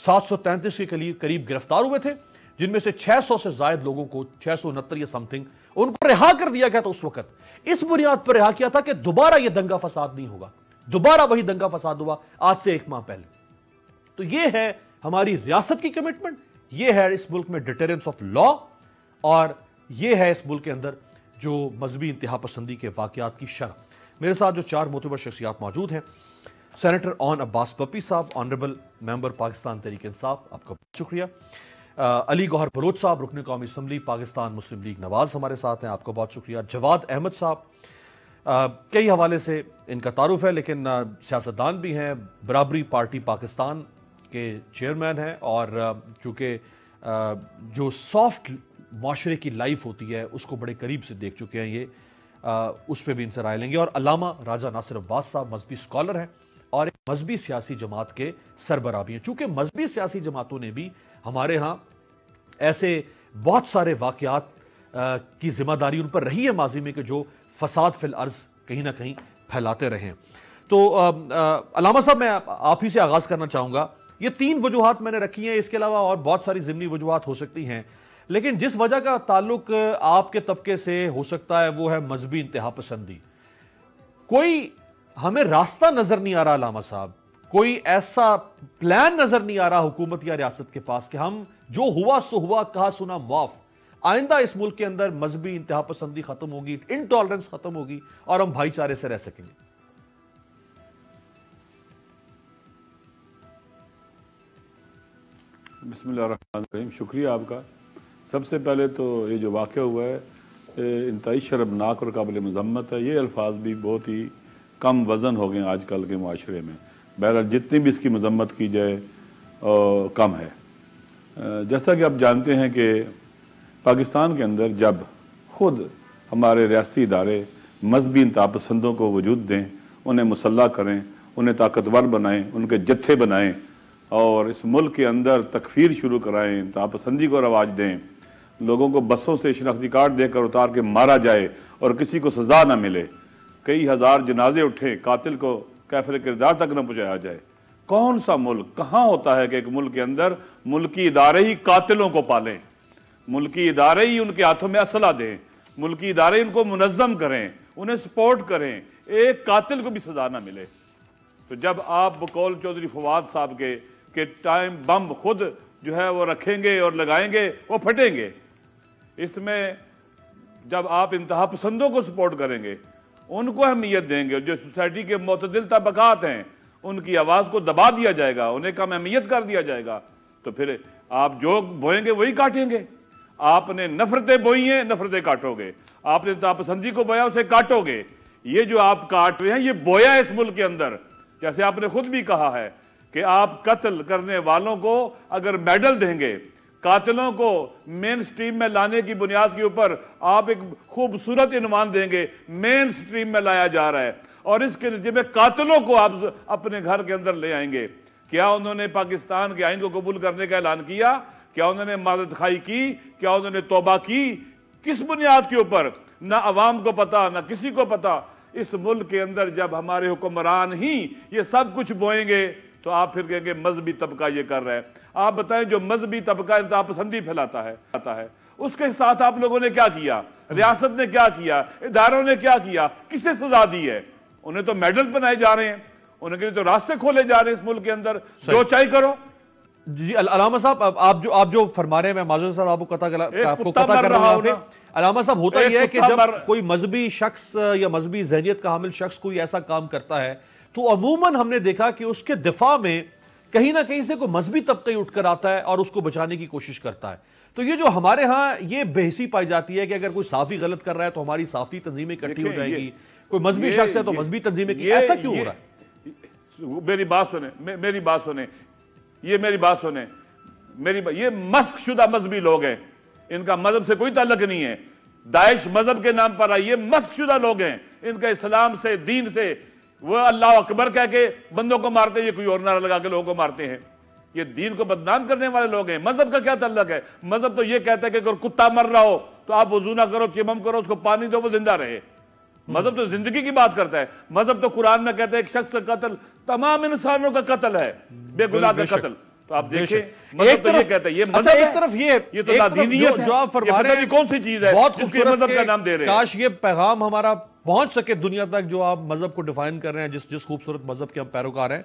733 کے قریب گرفتار ہوئے تھے، جن میں سے 600 سے زائد لوگوں کو 669 یا سمتھنگ ان کو رہا کر دیا گیا تھا اس وقت۔ اس بنیاد پر رہا کیا تھا کہ دوبارہ یہ دنگا فساد نہیں ہوگا، دوبارہ وہی دنگا فساد ہوا آج سے 1 ماہ پہلے۔ تو یہ ہے ہماری ریاست کی کمٹمنٹ، یہ ہے اس ملک میں ڈیٹرنس آف لا، اور یہ ہے اس ملک کے اندر جو مذہبی انتہا پسندی کے واقعات کی شرح۔ میرے ساتھ جو 4 معتبر شخصیات موجود ہیں، سینیٹر اون عباس پپی صاحب، آنریبل ممبر پاکستان تحریک انصاف، آپ کا بہت شکریہ۔ علی گوہر بلوچ صاحب، رکن قومی اسمبلی پاکستان مسلم لیگ نواز ہمارے ساتھ ہیں، آپ کو بہت شکریہ۔ جواد احمد صاحب، کئی حوالے سے ان کا تعارف ہے لیکن سیاستدان بھی ہیں، برابری پارٹی پاکستان کے چیئرمین ہیں، اور چونکہ جو سافٹ معاشرے کی لائف ہوتی ہے اس کو بڑے قریب سے دیکھ چکے ہیں یہ، اس پہ بھی ان سے رائے لیں گے۔ اور علامہ راجہ ناصر عباس صاحب مذہبی اسکالر ہیں اور ایک مذہبی سیاسی جماعت کے سربراہ بھی ہیں۔ چونکہ مذہبی سیاسی جماعتوں نے بھی ہمارے ہاں ایسے بہت سارے واقعات کی ذمہ داری ان پر رہی ہے ماضی میں کہ جو فساد فی الارض کہیں نہ کہیں پھیلاتے رہے ہیں۔ تو علامہ صاحب، میں آپ ہی سے آغاز کرنا چاہوں گا۔ یہ 3 وجوہات میں نے رکھی ہیں، اس کے علاوہ اور بہت ساری ضمنی وجوہات ہو سکتی ہیں، لیکن جس وجہ کا تعلق آپ کے طبقے سے ہو سکتا ہے وہ ہے مذہبی انتہا پسندی۔ کوئی ہمیں راستہ نظر نہیں آ رہا علامہ صاحب، کوئی ایسا پلان نظر نہیں آ رہا حکومت یا ریاست کے پاس کہ ہم جو ہوا سو ہوا، کہا سنا معاف، آئندہ اس ملک کے اندر مذہبی انتہا پسندی ختم ہوگی، انٹالرنس ختم ہوگی اور ہم بھائی چارے سے رہ سکیں گے۔ بسم اللہ الرحمن الرحیم، شکریہ آپ کا۔ سب سے پہلے تو یہ جو واقعہ ہوا ہے انتہائی شرمناک اور قابل مذمت ہے۔ یہ الفاظ بھی بہت ہی کم وزن ہو گئے آج کل کے معاشرے میں، بہرحال جتنی بھی اس کی مذمت کی جائے کم ہے۔ جیسا کہ آپ جانتے ہیں کہ پاکستان کے اندر جب خود ہمارے ریاستی ادارے مذہبی انتہا پسندوں کو وجود دیں، انہیں مسلح کریں، انہیں طاقتور بنائیں، ان کے جتھے بنائیں اور اس ملک کے اندر تکفیر شروع کرائیں، انتہا پسندی کو رواج دیں، لوگوں کو بسوں سے شناختی کارڈ دے کر اتار کے مارا جائے اور کسی کو سزا نہ ملے، کئی ہزار جنازے اٹھیں، قاتل کو کیفر کردار تک نہ پہنچایا جائے۔ کون سا ملک، کہاں ہوتا ہے کہ ایک ملک کے اندر ملکی ادارے ہی قاتلوں کو پالیں، ملکی ادارے ہی ان کے ہاتھوں میں اسلحہ دیں، ملکی ادارے ان کو منظم کریں، انہیں سپورٹ کریں، ایک قاتل کو بھی سزا نہ ملے؟ تو جب آپ بقول چودھری فواد صاحب کے کہ ٹائم بم خود جو ہے وہ رکھیں گے اور لگائیں گے وہ پھٹیں گے، اس میں جب آپ انتہا پسندوں کو سپورٹ کریں گے، ان کو اہمیت دیں گے، جو سوسائٹی کے معتدل طبقات ہیں ان کی آواز کو دبا دیا جائے گا، انہیں کم اہمیت کر دیا جائے گا، تو پھر آپ جو بوئیں گے وہی کاٹیں گے۔ آپ نے نفرتیں بوئی ہیں، نفرتیں کاٹو گے، آپ نے انتہا پسندی کو بویا، اسے کاٹو گے۔ یہ جو آپ کاٹ رہے ہیں یہ بویا ہے اس ملک کے اندر، جیسے آپ نے خود بھی کہا ہے کہ آپ قتل کرنے والوں کو اگر میڈل دیں گے، قاتلوں کو مین سٹریم میں لانے کی بنیاد کے اوپر آپ ایک خوبصورت عنوان دیں گے، مین سٹریم میں لایا جا رہا ہے، اور اس کے نتیجے میں قاتلوں کو آپ اپنے گھر کے اندر لے آئیں گے۔ کیا انہوں نے پاکستان کے آئین کو قبول کرنے کا اعلان کیا؟ کیا انہوں نے معذرت خواہی کی؟ کیا انہوں نے توبہ کی؟ کس بنیاد کے اوپر؟ نہ عوام کو پتا، نہ کسی کو پتا۔ اس ملک کے اندر جب ہمارے حکمران ہی یہ سب کچھ بوئیں گے تو آپ پھر کہیں گے مذہبی طبقہ یہ کر رہا ہے۔ آپ بتائیں جو مذہبی طبقہ انتہا پسندی پھیلاتا ہے اس کے ساتھ آپ لوگوں نے کیا کیا؟ ریاست نے کیا کیا؟ اداروں نے کیا کیا؟ کسے سزا دی ہے؟ انہیں تو میڈل بنائے جا رہے ہیں، انہیں کے لیے تو راستے کھولے جا رہے ہیں اس ملک کے اندر، جو چاہیے کرو۔ جی علامہ صاحب، آپ جو فرما رہے ہیں، میں معذرت صاحب آپ کو قطع کر رہا ہوں۔ علامہ صاحب، ہوتا یہ ہے کہ جب کوئی مذہبی شخص یا مذہبی ذہنیت کا حامل شخص کوئی ایسا کام کرتا ہے تو عموماً ہم نے دیکھا کہ اس کے دفاع میں کہیں نہ کہیں سے کوئی مذہبی طبقہ اٹھ کر آتا ہے اور اس کو بچانے کی کوشش کرتا ہے۔ تو یہ جو ہمارے ہاں یہ بحثی پائی جاتی ہے کہ اگر کوئی صحافی غلط کر رہا ہے تو ہماری صحافتی تنظیمیں اکٹھی ہو جائیں گی، کوئی مذہبی شخص ہے تو مذہبی تنظیمیں، ایسا کیوں ہو رہا ہے؟ میری بات سنیں، یہ مسخ شدہ مذہبی لوگ ہیں، ان کا مذہب سے کوئی تعلق نہیں ہے، داعش مذہب کے نام پر آئی، یہ مسخ شدہ لوگ ہیں، ان کا اسلام سے، دین سے، وہ اللہ اکبر کہہ کے بندوں کو مارتے ہیں، یہ کوئی اور نعرہ لگا کے لوگوں کو مارتے ہیں۔ یہ دین کو بدنام کرنے والے لوگ ہیں۔ مذہب کا کیا تعلق ہے؟ مذہب تو یہ کہتا ہے کہ اگر کتا مر رہا ہو تو آپ وضو نہ کرو، تیمم کرو، اس کو پانی دو، وہ زندہ رہے۔ مذہب تو زندگی کی بات کرتا ہے۔ مذہب تو قرآن میں کہتا ہے ایک شخص کا قتل تمام انسانوں کا قتل ہے، بے گناہ کا قتل۔ تو آپ دیکھیں ایک طرف کہتا ہے یہ اچھا مذہب ایک طرف یہ تو لادینیت ہے، جو آپ فرما رہے ہیں کون سی چیز ہے بہت جس کے خوبصورت مذہب کا نام دے رہے ہیں. کاش یہ پیغام ہمارا پہنچ سکے دنیا تک جو آپ مذہب کو ڈیفائن کر رہے ہیں، جس خوبصورت مذہب کے ہم پیروکار ہیں.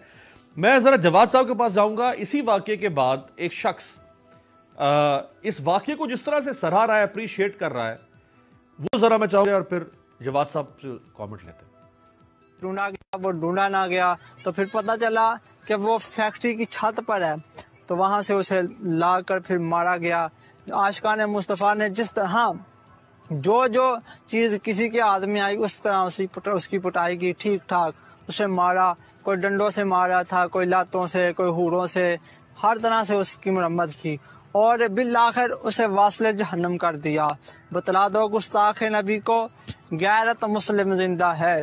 میں ذرا جواد صاحب کے پاس جاؤں گا. اسی واقعے کے بعد ایک شخص اس واقعے کو جس طرح سے سراہ رہا ہے، اپریشیٹ کر رہا ہے، وہ ذرا میں چاہوں گا اور پھر جواد صاحب سے کامنٹ لیتے ہیں. ڈھونڈا گیا، وہ ڈھونڈا نہ گیا تو پھر پتہ چلا کہ وہ فیکٹری کی چھت پر ہے، تو وہاں سے اسے لا کر پھر مارا گیا. عاشقان مصطفیٰ نے جس طرح جو چیز کسی کے ہاتھ میں آئی اس طرح اس کی پٹائی کی، ٹھیک ٹھاک اسے مارا. کوئی ڈنڈوں سے مارا تھا، کوئی لاتوں سے، کوئی ہوروں سے، ہر طرح سے اس کی مرمت کی اور بالآخر اسے واصل جہنم کر دیا. بتلا دو گستاخ نبی کو غیرت مسلم زندہ ہے،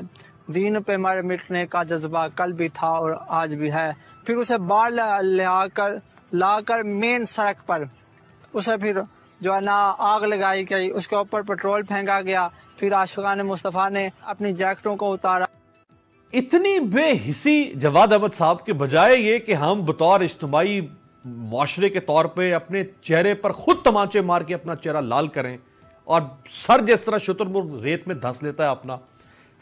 دین پہ مر مٹنے کا جذبہ کل بھی تھا اور آج بھی ہے. پھر اسے باہر لا کر مین سڑک پر اسے پھر جو ہے نا آگ لگائی گئی، اس کے اوپر پیٹرول پھینکا گیا. پھر عاشقان مصطفیٰ نے اپنی جیکٹوں کو اتارا. اتنی بے حسی جواد احمد صاحب کے بجائے یہ کہ ہم بطور اجتماعی معاشرے کے طور پہ اپنے چہرے پر خود تمانچے مار کے اپنا چہرہ لال کریں اور سر جس طرح شتر مرغ ریت میں دھنس لیتا ہے اپنا،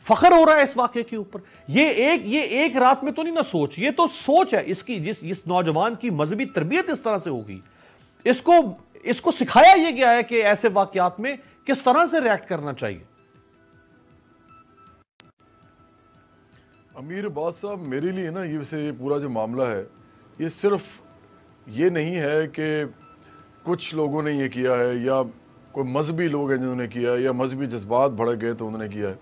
فخر ہو رہا ہے اس واقعے کے اوپر. یہ ایک رات میں تو نہیں نا سوچ، یہ تو سوچ ہے اس کی، جس نوجوان کی مذہبی تربیت اس طرح سے ہوگی. اس کو سکھایا یہ گیا ہے کہ ایسے واقعات میں کس طرح سے ریاکٹ کرنا چاہیے. امیر عباس صاحب، میرے لیے نا یہ پورا جو معاملہ ہے یہ صرف یہ نہیں ہے کہ کچھ لوگوں نے یہ کیا ہے یا کوئی مذہبی لوگ ہیں جنہوں نے کیا ہے یا مذہبی جذبات بھڑک گئے تو انہوں نے کیا ہے.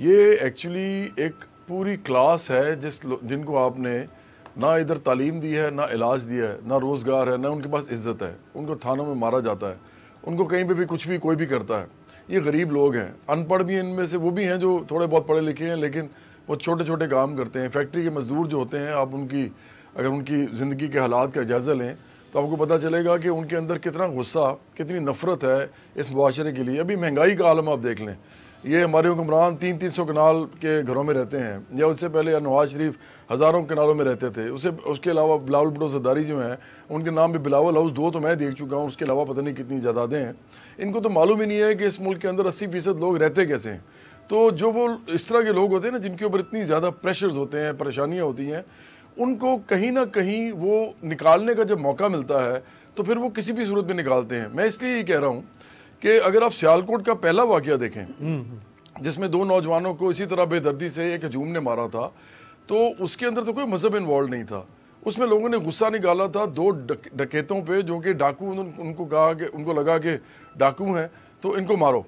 یہ ایکچولی ایک پوری کلاس ہے جن کو آپ نے نہ ادھر تعلیم دی ہے، نہ علاج دیا ہے، نہ روزگار ہے، نہ ان کے پاس عزت ہے. ان کو تھانوں میں مارا جاتا ہے، ان کو کہیں پہ بھی کچھ بھی کوئی بھی کرتا ہے. یہ غریب لوگ ہیں، ان پڑھ بھی ان میں سے وہ بھی ہیں جو تھوڑے بہت پڑھے لکھے ہیں لیکن وہ چھوٹے چھوٹے کام کرتے ہیں. فیکٹری کے مزدور جو ہوتے ہیں، آپ اگر ان کی زندگی کے حالات کا جائزہ لیں تو آپ کو پتہ چلے گا کہ ان کے اندر کتنا غصہ، کتنی نفرت ہے اس معاشرے کے لیے. ابھی مہنگائی کا عالم آپ دیکھ لیں. یہ ہمارے حکمران 300 کنال کے گھروں میں رہتے ہیں، یا اس سے پہلے نواز شریف ہزاروں کنالوں میں رہتے تھے. اس کے علاوہ بلاول بھٹو زرداری جو ہیں ان کے نام پہ بلاول ہاؤس 2 تو میں دیکھ چکا ہوں، اس کے علاوہ پتہ نہیں کتنی جائیدادیں ہیں. ان کو تو معلوم ہی نہیں ہے کہ اس ملک کے اندر 80% لوگ رہتے کیسے ہیں. تو جو وہ اس طرح کے لوگ ہوتے ہیں نا جن کے اوپر اتنی زیادہ پریشرز ہوتے ہیں، پریشانیاں ہوتی ہیں، ان کو کہیں نہ کہیں وہ نکالنے کا جب موقع ملتا ہے تو پھر وہ کسی بھی صورت میں نکالتے ہیں. میں اس لیے یہ کہہ رہا ہوں کہ اگر آپ سیالکوٹ کا پہلا واقعہ دیکھیں جس میں 2 نوجوانوں کو اسی طرح بے دردی سے ایک ہجوم نے مارا تھا، تو اس کے اندر تو کوئی مذہب انوالو نہیں تھا. اس میں لوگوں نے غصہ نکالا تھا 2 ڈکیتوں پہ جو کہ ڈاکو، ان کو کہا کہ ان کو لگا کہ ڈاکو ہیں تو ان کو مارو.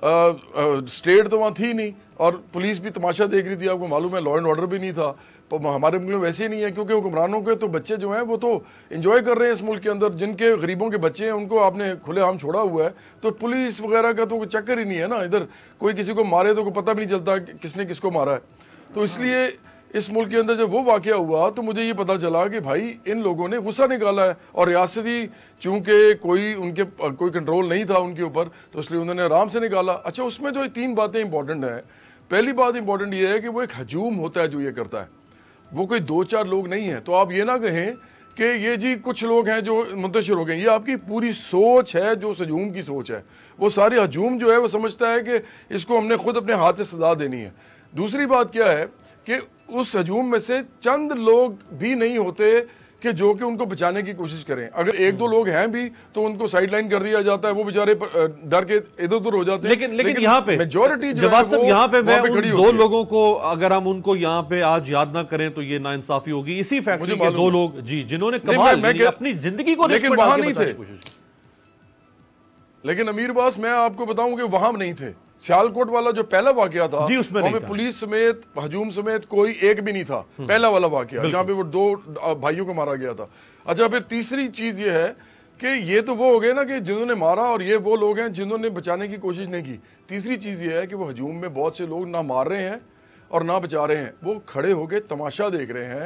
اسٹیٹ تو وہاں تھی نہیں اور پولیس بھی تماشا دیکھ رہی تھی. آپ کو معلوم ہے لا اینڈ آرڈر بھی نہیں تھا. ہمارے ملک میں ویسے ہی نہیں ہے کیونکہ حکمرانوں کے تو بچے جو ہیں وہ تو انجوائے کر رہے ہیں اس ملک کے اندر. جن کے غریبوں کے بچے ہیں ان کو آپ نے کھلے عام چھوڑا ہوا ہے، تو پولیس وغیرہ کا تو کوئی چکر ہی نہیں ہے نا. ادھر کوئی کسی کو مارے تو کوئی پتہ بھی نہیں چلتا کس نے کس کو مارا ہے. تو اس لیے اس ملک کے اندر جب وہ واقعہ ہوا تو مجھے یہ پتا چلا کہ بھائی ان لوگوں نے غصہ نکالا ہے اور ریاستی چونکہ کوئی کنٹرول نہیں تھا ان کے اوپر تو اس لیے انہوں نے آرام سے نکالا. اچھا، اس میں جو 3 باتیں امپورٹنٹ ہیں. پہلی بات امپورٹنٹ یہ ہے کہ وہ ایک ہجوم ہوتا ہے جو یہ کرتا ہے، وہ کوئی 2-4 لوگ نہیں ہیں. تو آپ یہ نہ کہیں کہ یہ جی کچھ لوگ ہیں جو منتشر ہو گئے. یہ آپ کی پوری سوچ ہے جو اس ہجوم کی سوچ ہے. وہ ساری ہجوم جو ہے وہ سمجھتا ہے کہ اس کو ہم نے خود اپنے ہاتھ سے سزا دینی ہے. دوسری بات کیا ہے کہ اس ہجوم میں سے چند لوگ بھی نہیں ہوتے کہ جو کہ ان کو بچانے کی کوشش کریں. اگر 1-2 لوگ ہیں بھی تو ان کو سائیڈ لائن کر دیا جاتا ہے، وہ بیچارے ڈر کے ادھر ادھر ہو جاتے ہیں. لیکن یہاں پہ میجورٹی جواد صاحب، یہاں پہ میں ان 2 لوگوں کو اگر ہم ان کو یہاں پہ آج یاد نہ کریں تو یہ ناانصافی ہوگی. اسی فیکٹری کے 2 لوگ جی جنہوں نے کمال اپنی زندگی کو لیکن وہاں نہیں تھے. لیکن امیر باس میں آپ کو بتاؤں کہ وہاں نہیں تھے. سیالکوٹ والا جو پہلا واقعہ تھا وہاں پہ پولیس سمیت ہجوم سمیت کوئی ایک بھی نہیں تھا. پہلا والا واقعہ جہاں پہ وہ 2 بھائیوں کو مارا گیا تھا. اچھا، پھر تیسری چیز یہ ہے کہ یہ تو وہ ہو گئے نا کہ جنہوں نے مارا اور یہ وہ لوگ ہیں جنہوں نے بچانے کی کوشش نہیں کی. تیسری چیز یہ ہے کہ وہ ہجوم میں بہت سے لوگ نہ مار رہے ہیں اور نہ بچا رہے ہیں. وہ کھڑے ہو کے تماشا دیکھ رہے ہیں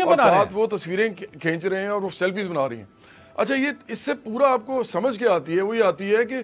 اور ساتھ وہ تصویریں کھینچ رہے ہیں اور وہ سیلفیز بنا رہی ہیں. اچھا، یہ اس سے پورا آپ کو سمجھ کے آتی ہے، وہ یہ آتی ہے کہ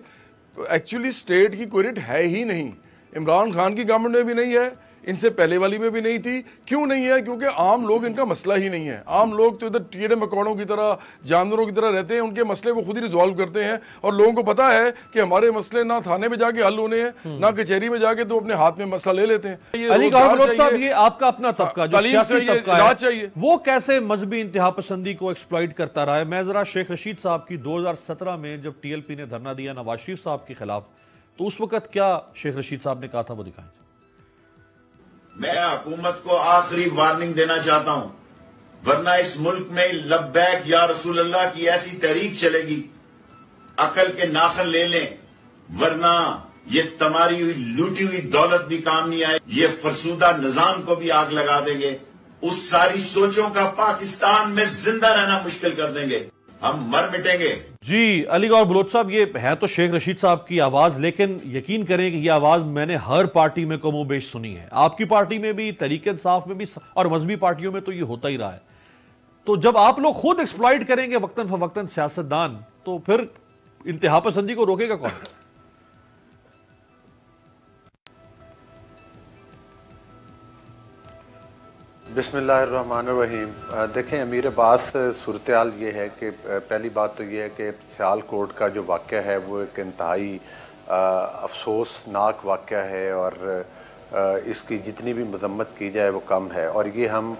ایکچولی اسٹیٹ کی کوئی ریٹ ہے ہی نہیں. عمران خان کی گورنمنٹ میں بھی نہیں ہے، ان سے پہلے والی میں بھی نہیں تھی. کیوں نہیں ہے؟ کیونکہ عام لوگ ان کا مسئلہ ہی نہیں ہے. عام لوگ تو ادھر کیڑے مکوڑوں کی طرح جانوروں کی طرح رہتے ہیں, ان کے مسئلے وہ خود ہی ریزالو کرتے ہیں, اور لوگوں کو پتا ہے کہ ہمارے مسئلے نہ تھانے میں جا کے حل ہونے ہیں نہ کچہری میں جا کے, تو اپنے ہاتھ میں مسئلہ لے لیتے ہیں. علی گڑھ بلوچ صاحب, یہ آپ کا اپنا طبقہ جو سیاسی طبقہ ہے وہ کیسے مذہبی انتہا پسندی کو ایکسپلائٹ کرتا رہا ہے؟ میں ذرا شیخ رشید صاحب کی 2017 میں جب ٹی ایل پی نے دھرنا دیا نواز شریف صاحب کے خلاف, تو اس وقت کیا شیخ رشید صاحب نے کہا تھا وہ دکھائیں. میں حکومت کو آخری وارننگ دینا چاہتا ہوں, ورنہ اس ملک میں لبیک یا رسول اللہ کی ایسی تحریک چلے گی, عقل کے ناخن لے لیں, ورنہ یہ تمہاری ہوئی لوٹی ہوئی دولت بھی کام نہیں آئے, یہ فرسودہ نظام کو بھی آگ لگا دیں گے, اس ساری سوچوں کا پاکستان میں زندہ رہنا مشکل کر دیں گے, ہم مر مٹیں گے. جی علی گڑھ بلوچ صاحب, یہ ہے تو شیخ رشید صاحب کی آواز, لیکن یقین کریں کہ یہ آواز میں نے ہر پارٹی میں کم و بیش سنی ہے. آپ کی پارٹی میں بھی, تحریک انصاف میں بھی, اور مذہبی پارٹیوں میں تو یہ ہوتا ہی رہا ہے. تو جب آپ لوگ خود ایکسپلائٹ کریں گے وقتاً فوقتاً سیاستدان, تو پھر انتہا پسندی کو روکے گا کون؟ بسم اللہ الرحمن الرحیم. دیکھیں امیر عباس, صورتحال یہ ہے کہ پہلی بات تو یہ ہے کہ سیال کوٹ کا جو واقعہ ہے وہ ایک انتہائی افسوسناک واقعہ ہے, اور اس کی جتنی بھی مذمت کی جائے وہ کم ہے. اور یہ ہم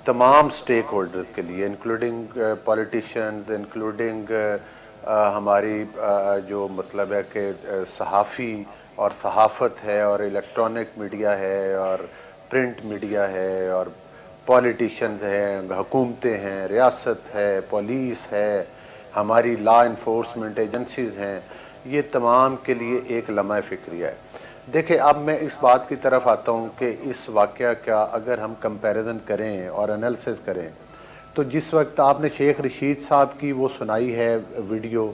تمام سٹیک ہولڈر کے لیے, انکلوڈنگ پولیٹیشینز, انکلوڈنگ ہماری جو مطلب ہے کہ صحافی اور صحافت ہے, اور الیکٹرانک میڈیا ہے, اور پرنٹ میڈیا ہے, اور پولیٹیشنز ہیں, حکومتیں ہیں, ریاست ہے, پولیس ہے, ہماری لا انفورسمنٹ ایجنسیز ہیں, یہ تمام کے لیے ایک لمحہ فکریہ ہے. دیکھیں اب میں اس بات کی طرف آتا ہوں کہ اس واقعہ کا اگر ہم کمپیریزن کریں اور انالیسس کریں, تو جس وقت آپ نے شیخ رشید صاحب کی وہ سنائی ہے ویڈیو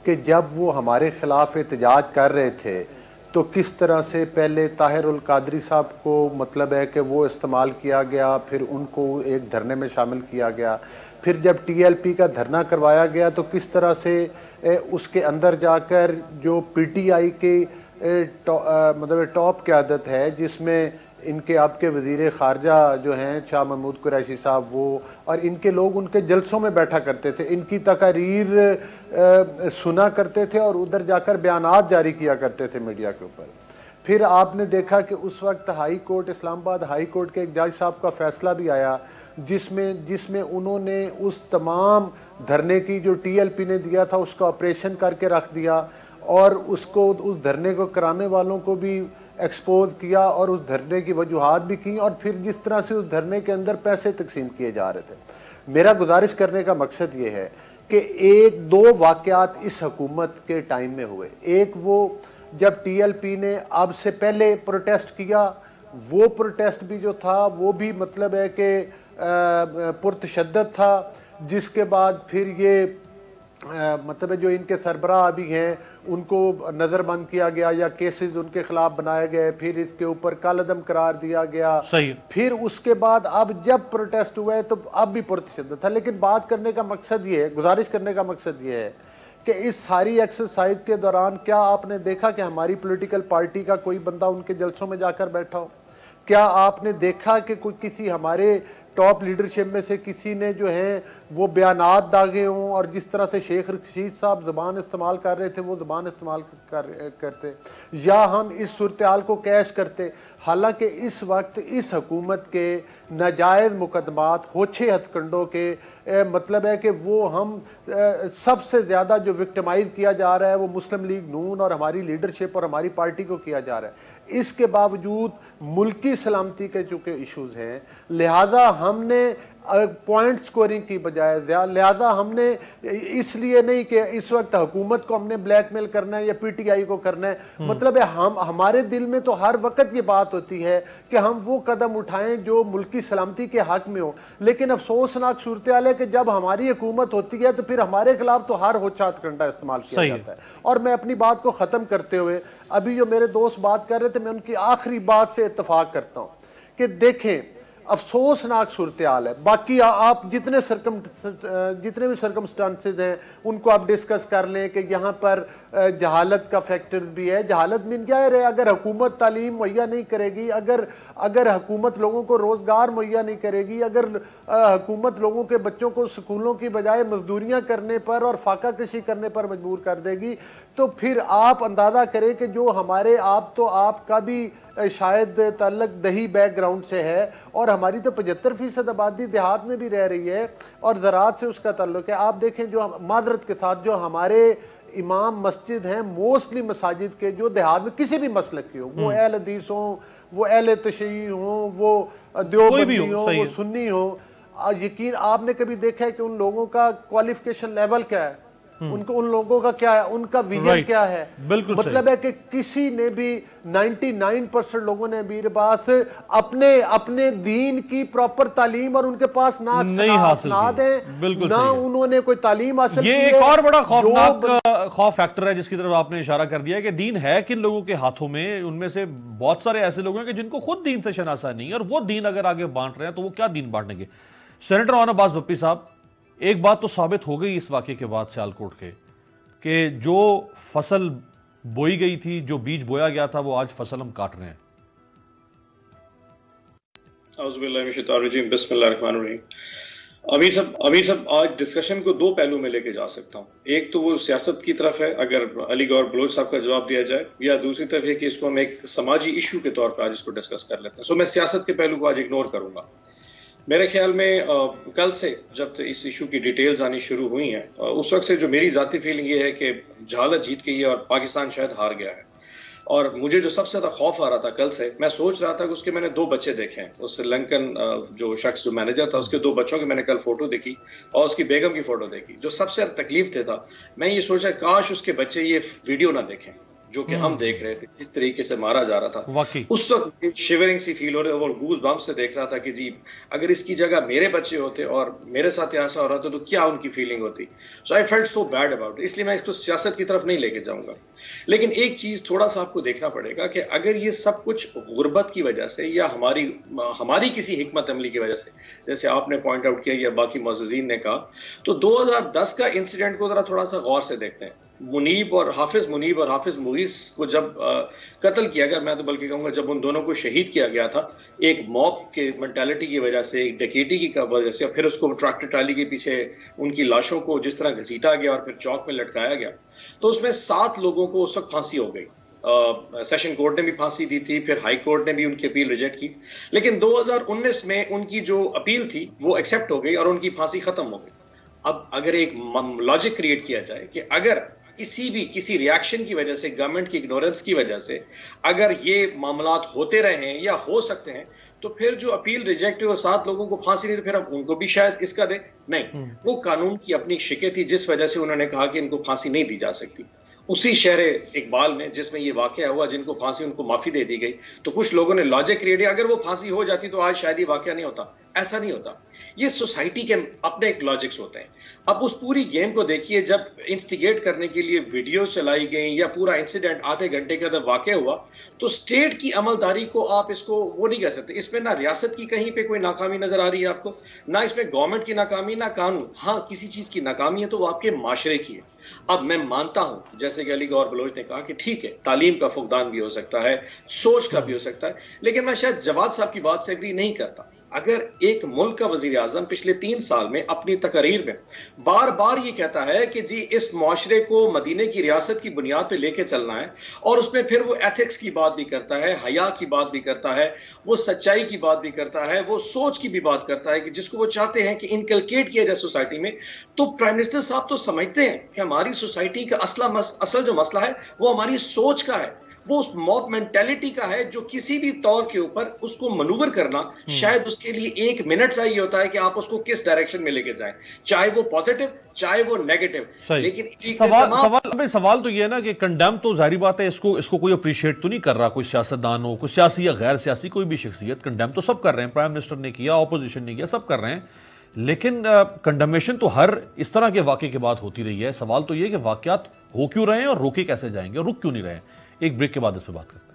کہ جب وہ ہمارے خلاف احتجاج کر رہے تھے تو کس طرح سے پہلے طاہر القادری صاحب کو مطلب ہے کہ وہ استعمال کیا گیا, پھر ان کو ایک دھرنے میں شامل کیا گیا, پھر جب ٹی ایل پی کا دھرنا کروایا گیا تو کس طرح سے اس کے اندر جا کر جو پی ٹی آئی کی مطلب ٹاپ قیادت ہے, جس میں ان کے آپ کے وزیر خارجہ جو ہیں شاہ محمود قریشی صاحب, وہ اور ان کے لوگ ان کے جلسوں میں بیٹھا کرتے تھے, ان کی تقاریر سنا کرتے تھے اور ادھر جا کر بیانات جاری کیا کرتے تھے میڈیا کے اوپر. پھر آپ نے دیکھا کہ اس وقت ہائی کورٹ, اسلام آباد ہائی کورٹ کے ایک جج صاحب کا فیصلہ بھی آیا جس میں انہوں نے اس تمام دھرنے کی جو ٹی ایل پی نے دیا تھا اس کا آپریشن کر کے رکھ دیا, اور اس دھرنے کو کرانے والوں کو بھی ایکسپوز کیا, اور اس دھرنے کی وجوہات بھی کی, اور پھر جس طرح سے اس دھرنے کے اندر پیسے تقسیم کیے جا رہے تھے. میرا گزارش کرنے کا مقصد یہ ہے کہ ایک دو واقعات اس حکومت کے ٹائم میں ہوئے. ایک وہ جب ٹی ایل پی نے اب سے پہلے پروٹیسٹ کیا, وہ پروٹیسٹ بھی جو تھا وہ بھی مطلب ہے کہ پرتشدد تھا, جس کے بعد پھر یہ مطلب جو ان کے سربراہ ابھی ہیں ان کو نظر بند کیا گیا یا کیسز ان کے خلاف بنائے گئے, پھر اس کے اوپر کالعدم قرار دیا گیا. پھر اس کے بعد اب جب پروٹیسٹ ہوا ہے تو اب بھی پرتشدد تھا. لیکن بات کرنے کا مقصد یہ ہے, گزارش کرنے کا مقصد یہ ہے کہ اس ساری ایکسرسائز کے دوران کیا آپ نے دیکھا کہ ہماری پولیٹیکل پارٹی کا کوئی بندہ ان کے جلسوں میں جا کر بیٹھا ہو؟ کیا آپ نے دیکھا کہ کوئی کسی ہمارے ٹاپ لیڈرشپ میں سے کسی نے جو ہیں وہ بیانات داغے ہوں, اور جس طرح سے شیخ رشید صاحب زبان استعمال کر رہے تھے وہ زبان استعمال کرتے, یا ہم اس صورتحال کو کیش کرتے؟ حالانکہ اس وقت اس حکومت کے ناجائز مقدمات, ہوچھے ہتھ کنڈوں کے مطلب ہے کہ وہ ہم سب سے زیادہ جو وکٹمائز کیا جا رہا ہے وہ مسلم لیگ نون اور ہماری لیڈرشپ اور ہماری پارٹی کو کیا جا رہا ہے. اس کے باوجود ملکی سلامتی کے چونکہ ایشوز ہیں, لہٰذا ہم نے پوائنٹ سکورنگ کی بجائے, لہذا ہم نے اس لیے نہیں کہ اس وقت حکومت کو ہم نے بلیک میل کرنا ہے یا پی ٹی آئی کو کرنا ہے, مطلب ہے ہمارے دل میں تو ہر وقت یہ بات ہوتی ہے کہ ہم وہ قدم اٹھائیں جو ملکی سلامتی کے حق میں ہو. لیکن افسوسناک صورتحال ہے کہ جب ہماری حکومت ہوتی ہے تو پھر ہمارے خلاف تو ہر ہوچات کنڈا استعمال کیا جاتا ہے. اور میں اپنی بات کو ختم کرتے ہوئے, ابھی جو میرے دوست بات کر رہے تھے میں ان کی آخری بات سے اتفاق کرتا ہوں کہ دیکھیں افسوسناک صورتحال ہے. باقی آپ جتنے بھی سرکمسٹانسز ہیں ان کو آپ ڈسکس کر لیں کہ یہاں پر جہالت کا فیکٹر بھی ہے. جہالت میں کیا ہے, اگر حکومت تعلیم مہیا نہیں کرے گی, اگر حکومت لوگوں کو روزگار مہیا نہیں کرے گی, اگر حکومت لوگوں کے بچوں کو سکولوں کی بجائے مزدوریاں کرنے پر اور فاقہ کشی کرنے پر مجبور کر دے گی, تو پھر آپ اندازہ کریں کہ جو ہمارے آپ کا بھی شاید تعلق دیہی بیک گراؤنڈ سے ہے, اور ہماری تو 75% آبادی دیہات میں بھی رہ رہی ہے اور زراعت سے اس کا تعلق ہے. آپ دیکھیں جو معذرت کے ساتھ جو ہمارے امام مسجد ہیں, موسٹلی مساجد کے جو دیہات میں کسی بھی مسلک کے ہوں, وہ اہل حدیث ہوں, وہ اہل تشیع ہوں, وہ دیوبندی ہوں, وہ سنی ہوں, یقین آپ نے کبھی دیکھا ہے کہ ان لوگوں کا کوالیفیکیشن لیول کیا ہے, ان لوگوں کا کیا ہے, ان کا ویژن کیا ہے. مطلب ہے کہ کسی نے بھی 99% لوگوں نے امیر عباس اپنے دین کی پراپر تعلیم اور ان کے پاس نہ اسناد ہیں, نہ انہوں نے کوئی تعلیم حاصل کی ہے. یہ ایک اور بڑا خوفناک خوف فیکٹر ہے جس کی طرف آپ نے اشارہ کر دیا کہ دین ہے کن لوگوں کے ہاتھوں میں. ان میں سے بہت سارے ایسے لوگ ہیں کہ جن کو خود دین سے شناسہ نہیں ہے, اور وہ دین اگر آگے بانٹ رہے ہیں تو وہ کیا دین بانٹیں گے. سینیٹر مولانا عباس بھپی صاحب, ایک بات تو ثابت ہو گئی اس واقعے کے بعد سیالکوٹ کے, کہ جو فصل بوئی گئی تھی, جو بیج بویا گیا تھا, وہ آج فصل ہم کاٹ رہے ہیں. اعوذ باللہ من الشیطان الرجیم, بسم اللہ الرحمن الرحیم. امیر صاحب, آج ڈسکشن کو دو پہلو میں لے کے جا سکتا ہوں. ایک تو وہ سیاست کی طرف ہے اگر علی گور بلوچ صاحب کا جواب دیا جائے, یا دوسری طرف ہے کہ اس کو ہم ایک سماجی ایشو کے طور پر آج اس کو ڈسکس کر لیتے ہیں. سو میں سیاست کے پہلو کو آج اگنور کروں گا. میرے خیال میں کل سے جب اس ایشو کی ڈیٹیلز آنی شروع ہوئی ہیں, اس وقت سے جو میری ذاتی فیلنگ یہ ہے کہ جہالت جیت گئی ہے اور پاکستان شاید ہار گیا ہے. اور مجھے جو سب سے زیادہ خوف آ رہا تھا کل سے, میں سوچ رہا تھا کہ اس کے میں نے 2 بچے دیکھے ہیں. اس لنکن جو شخص جو مینیجر تھا, اس کے 2 بچوں کی میں نے کل فوٹو دیکھی اور اس کی بیگم کی فوٹو دیکھی. جو سب سے تکلیف دے تھا, میں یہ سوچا کاش اس کے بچے یہ ویڈیو نہ دیکھیں جو کہ ہم دیکھ رہے تھے, جس طریقے سے مارا جا رہا تھا. اس وقت شیورنگ سی فیل ہو رہی, اور گوز بم سے دیکھ رہا تھا کہ جی اگر اس کی جگہ میرے بچے ہوتے اور میرے ساتھ ایسا ہو رہا تھا تو کیا ان کی فیلنگ ہوتی. So I felt so bad about. اس لیے میں اس کو سیاست کی طرف نہیں لے کے جاؤں گا. لیکن ایک چیز تھوڑا سا آپ کو دیکھنا پڑے گا کہ اگر یہ سب کچھ غربت کی وجہ سے یا ہماری کسی حکمت عملی کی وجہ سے, جیسے آپ نے پوائنٹ آؤٹ کیا یا باقی معززین نے کہا, تو 2010 کا انسیڈنٹ کو ذرا تھوڑا سا غور سے دیکھتے ہیں. منیب اور حافظ مغیث کو جب قتل کیا گیا, میں تو بلکہ کہوں گا جب ان دونوں کو شہید کیا گیا تھا ایک موب کے مینٹالٹی کی وجہ سے, ایک ڈکیٹی کی وجہ سے, اور پھر اس کو ٹریکٹر ٹرالی کے پیچھے ان کی لاشوں کو جس طرح گھسیٹا گیا اور پھر چوک میں لٹکایا گیا, تو اس میں 7 لوگوں کو اس وقت پھانسی ہو گئی. سیشن کورٹ نے بھی پھانسی دی تھی, پھر ہائی کورٹ نے بھی ان کی اپیل ریجیکٹ کی, لیکن 2019 میں ان کی جو اپیل تھی وہ ایکسیپٹ ہو گئی اور ان کی پھانسی ختم ہو گئی. اب اگر ایک لاجک کریٹ کیا جائے کہ اگر کسی ریاکشن کی وجہ سے, گورنمنٹ کی اگنورنس کی وجہ سے اگر یہ معاملات ہوتے رہے ہیں یا ہو سکتے ہیں, تو پھر جو اپیل ریجیکٹ ہوئی اور 7 لوگوں کو پھانسی نہیں, تو پھر اب ان کو بھی شاید اس کا دے. نہیں, وہ قانون کی اپنی شکے تھی جس وجہ سے انہوں نے کہا کہ ان کو پھانسی نہیں دی جا سکتی. اسی شہر اقبال میں جس میں یہ واقعہ ہوا, جن کو پھانسی ان کو معافی دے دی گئی, تو کچھ لوگوں نے لاجک کریٹ کیا اگر وہ پھانسی ہو جاتی تو آج شاید یہ واقعہ نہیں ہوتا. ایسا نہیں ہوتا. یہ سوسائٹی کے اپنے ایک لاجکس ہوتے ہیں. اب اس پوری گیم کو دیکھیے, جب انسٹیگیٹ کرنے کے لیے ویڈیوز چلائی گئیں یا پورا انسیڈنٹ آدھے گھنٹے کے اندر واقع ہوا, تو اسٹیٹ کی عملداری کو آپ اس کو وہ نہیں کہہ سکتے. اس میں نہ ریاست کی کہیں پہ کوئی ناکامی نظر آ رہی ہے آپ کو, نہ اس میں گورنمنٹ کی ناکامی, نہ قانون. ہاں کسی چیز کی ناکامی ہے تو وہ آپ کے معاشرے کی ہے. اب میں مانتا ہوں جیسے کہ علی گور بلوچ نے کہا کہ ٹھیک ہے تعلیم کا فقدان بھی ہو سکتا ہے, سوچ کا بھی ہو سکتا ہے, لیکن میں شاید جواد صاحب کی بات سے ایگری نہیں کرتا. اگر ایک ملک کا وزیر اعظم پچھلے 3 سال میں اپنی تقاریر میں بار بار یہ کہتا ہے کہ جی اس معاشرے کو مدینے کی ریاست کی بنیاد پہ لے کے چلنا ہے, اور اس میں پھر وہ ایتھکس کی بات بھی کرتا ہے, حیا کی بات بھی کرتا ہے, وہ سچائی کی بات بھی کرتا ہے, وہ سوچ کی بھی بات کرتا ہے کہ جس کو وہ چاہتے ہیں کہ انکلکیٹ کیا جائے سوسائٹی میں, تو پرائم منسٹر صاحب تو سمجھتے ہیں کہ ہماری سوسائٹی کا اصل جو مسئلہ ہے وہ ہماری سوچ کا ہے, وہ اس موب مینٹیلٹی کا ہے, جو کسی بھی طور کے اوپر اس کو منور کرنا شاید اس کے لیے 1 منٹ چاہیے ہوتا ہے کہ آپ اس کو کس ڈائریکشن میں لے کے جائیں, چاہے وہ پازیٹیو چاہے وہ نیگیٹو. لیکن سوال تو یہ ہے نا کہ کنڈیم تو ظاہری بات ہے, اس کو کوئی اپریشیٹ تو نہیں کر رہا, کوئی سیاستدان ہو, کوئی سیاسی یا غیر سیاسی کوئی بھی شخصیت, کنڈیم تو سب کر رہے ہیں, پرائم منسٹر نے کیا, اپوزیشن نے کیا, سب کر رہے ہیں. لیکن کنڈمنیشن تو ہر اس طرح کے واقعے کے بعد ہوتی رہی ہے. سوال تو یہ کہ واقعات ہو کیوں رہے ہیں اور روکے کیسے جائیں گے, اور رک کیوں نہیں رہے ہیں. ایک بریک کے بعد اس پہ بات کرتے ہیں.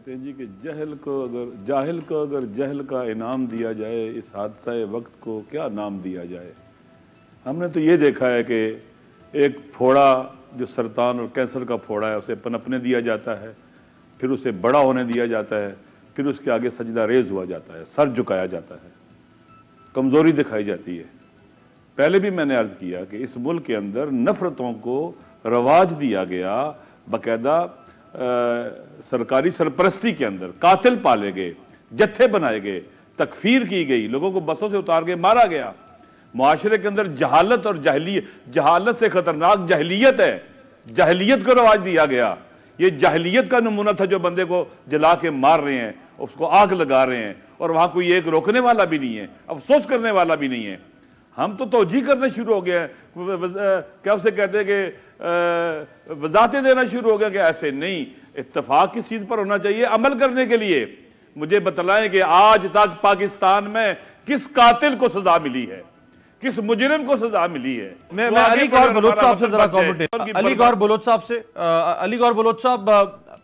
کہتے ہیں جی کہ جاہل کو اگر جہل کا انعام دیا جائے اس حادثہ وقت کو کیا نام دیا جائے. ہم نے تو یہ دیکھا ہے کہ ایک پھوڑا جو سرطان اور کینسر کا پھوڑا ہے اسے پنپنے دیا جاتا ہے, پھر اسے بڑا ہونے دیا جاتا ہے, پھر اس کے آگے سجدہ ریز ہوا جاتا ہے, سر جھکایا جاتا ہے, کمزوری دکھائی جاتی ہے. پہلے بھی میں نے عرض کیا کہ اس ملک کے اندر نفرتوں کو رواج دیا گیا, باقاعدہ سرکاری سرپرستی کے اندر قاتل پالے گئے, جتھے بنائے گئے, تکفیر کی گئی, لوگوں کو بسوں سے اتار کے مارا گیا. معاشرے کے اندر جہالت اور جہالت سے خطرناک جہلیت ہے, جہلیت کو رواج دیا گیا. یہ جہلیت کا نمونہ تھا جو بندے کو جلا کے مار رہے ہیں, اس کو آگ لگا رہے ہیں, اور وہاں کوئی ایک روکنے والا بھی نہیں ہے, افسوس کرنے والا بھی نہیں ہے. ہم تو توجیہ کرنا شروع ہو گیا ہے, کیا اسے کہتے ہیں کہ وضاحتیں دینا شروع ہو گیا کہ ایسے نہیں, اتفاق کس چیز پر ہونا چاہیے عمل کرنے کے لیے. مجھے بتلائیں کہ آج تک پاکستان میں کس قاتل کو سزا ملی ہے, کس مجرم کو سزا ملی ہے. میں علی گور بلوچ صاحب سے ذرا کامنٹ لیں. علی گور بلوچ صاحب سے. علی گور بلوچ صاحب,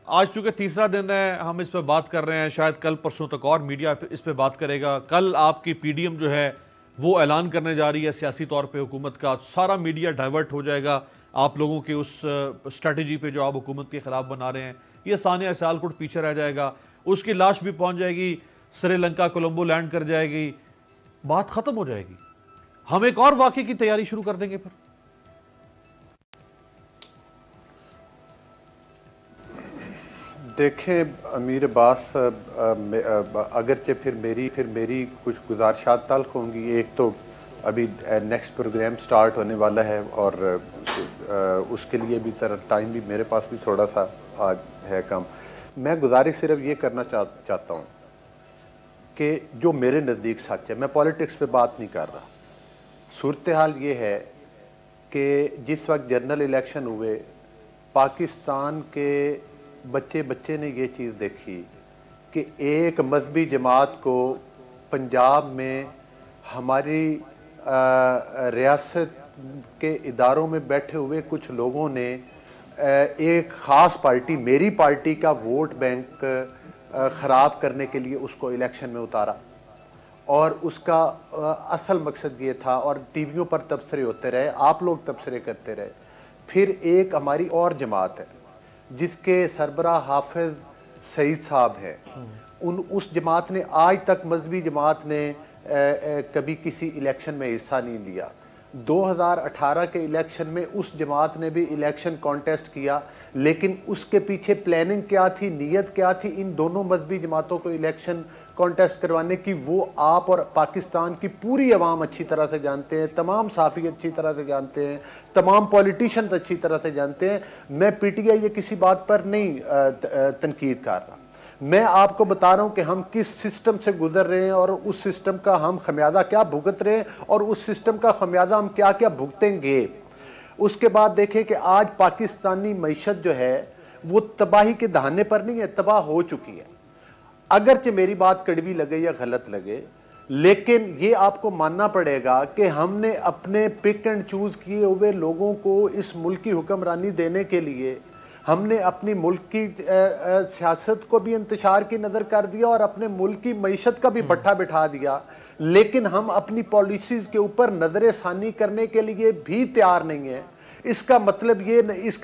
آج چونکہ تیسرا دن ہے ہم اس پہ بات کر رہے ہیں, شاید کل پرسوں تک اور میڈیا اس پہ بات کرے گا. کل آپ کی پی ڈی ایم جو ہے وہ اعلان کرنے جا رہی ہے سیاسی طور پہ حکومت کا, سارا میڈیا ڈائیورٹ ہو جائے گا آپ لوگوں کی اس اسٹریٹجی پہ جو آپ حکومت کے خلاف بنا رہے ہیں. یہ ثانیہ سیالکوٹ پیچھے رہ جائے گا, اس کی لاش بھی پہنچ جائے گی سری لنکا, کولمبو لینڈ کر جائے گی, بات ختم ہو جائے گی. ہم ایک اور واقعے کی تیاری شروع کر دیں گے پھر. دیکھیں امیر عباس, اگرچہ پھر میری کچھ گزارشات تلخ ہوں گی. ایک تو ابھی نیکسٹ پروگرام سٹارٹ ہونے والا ہے اور اس کے لیے بھی ٹائم بھی میرے پاس بھی تھوڑا سا آج ہے کم. میں گزارش صرف یہ کرنا چاہتا ہوں کہ جو میرے نزدیک سچ ہے, میں پالیٹکس پہ بات نہیں کر رہا. صورتحال یہ ہے کہ جس وقت جنرل الیکشن ہوئے, پاکستان کے بچے نے یہ چیز دیکھی کہ ایک مذہبی جماعت کو پنجاب میں ہماری ریاست کے اداروں میں بیٹھے ہوئے کچھ لوگوں نے ایک خاص پارٹی, میری پارٹی کا ووٹ بینک خراب کرنے کے لیے اس کو الیکشن میں اتارا. اور اس کا اصل مقصد یہ تھا, اور ٹی ویوں پر تبصرے ہوتے رہے, آپ لوگ تبصرے کرتے رہے. پھر ایک ہماری اور جماعت ہے جس کے سربراہ حافظ سعید صاحب ہیں, اس جماعت نے آج تک, مذہبی جماعت نے کبھی کسی الیکشن میں حصہ نہیں لیا. 2018 کے الیکشن میں اس جماعت نے بھی الیکشن کانٹیسٹ کیا, لیکن اس کے پیچھے پلاننگ کیا تھی, نیت کیا تھی ان دونوں مذہبی جماعتوں کو الیکشن کانٹیسٹ کروانے کی, وہ آپ اور پاکستان کی پوری عوام اچھی طرح سے جانتے ہیں, تمام صحافی اچھی طرح سے جانتے ہیں, تمام پولیٹیشنز اچھی طرح سے جانتے ہیں. میں پی ٹی آئی یہ کسی بات پر نہیں تنقید کر رہا, میں آپ کو بتا رہا ہوں کہ ہم کس سسٹم سے گزر رہے ہیں اور اس سسٹم کا ہم خمیازہ کیا بھگت رہے ہیں اور اس سسٹم کا خمیازہ ہم کیا کیا بھگتیں گے. اس کے بعد دیکھیں کہ آج پاکستانی معیشت جو ہے وہ تباہی کے دہانے پر نہیں ہے, تباہ ہو چکی ہے. اگرچہ میری بات کڑوی لگے یا غلط لگے, لیکن یہ آپ کو ماننا پڑے گا کہ ہم نے اپنے پک اینڈ چوز کیے ہوئے لوگوں کو اس ملک کی حکمرانی دینے کے لیے ہم نے اپنی ملک کی سیاست کو بھی انتشار کی نظر کر دیا اور اپنے ملک کی معیشت کا بھی بٹھا بٹھا دیا, لیکن ہم اپنی پالیسیز کے اوپر نظر ثانی کرنے کے لیے بھی تیار نہیں ہیں. اس کا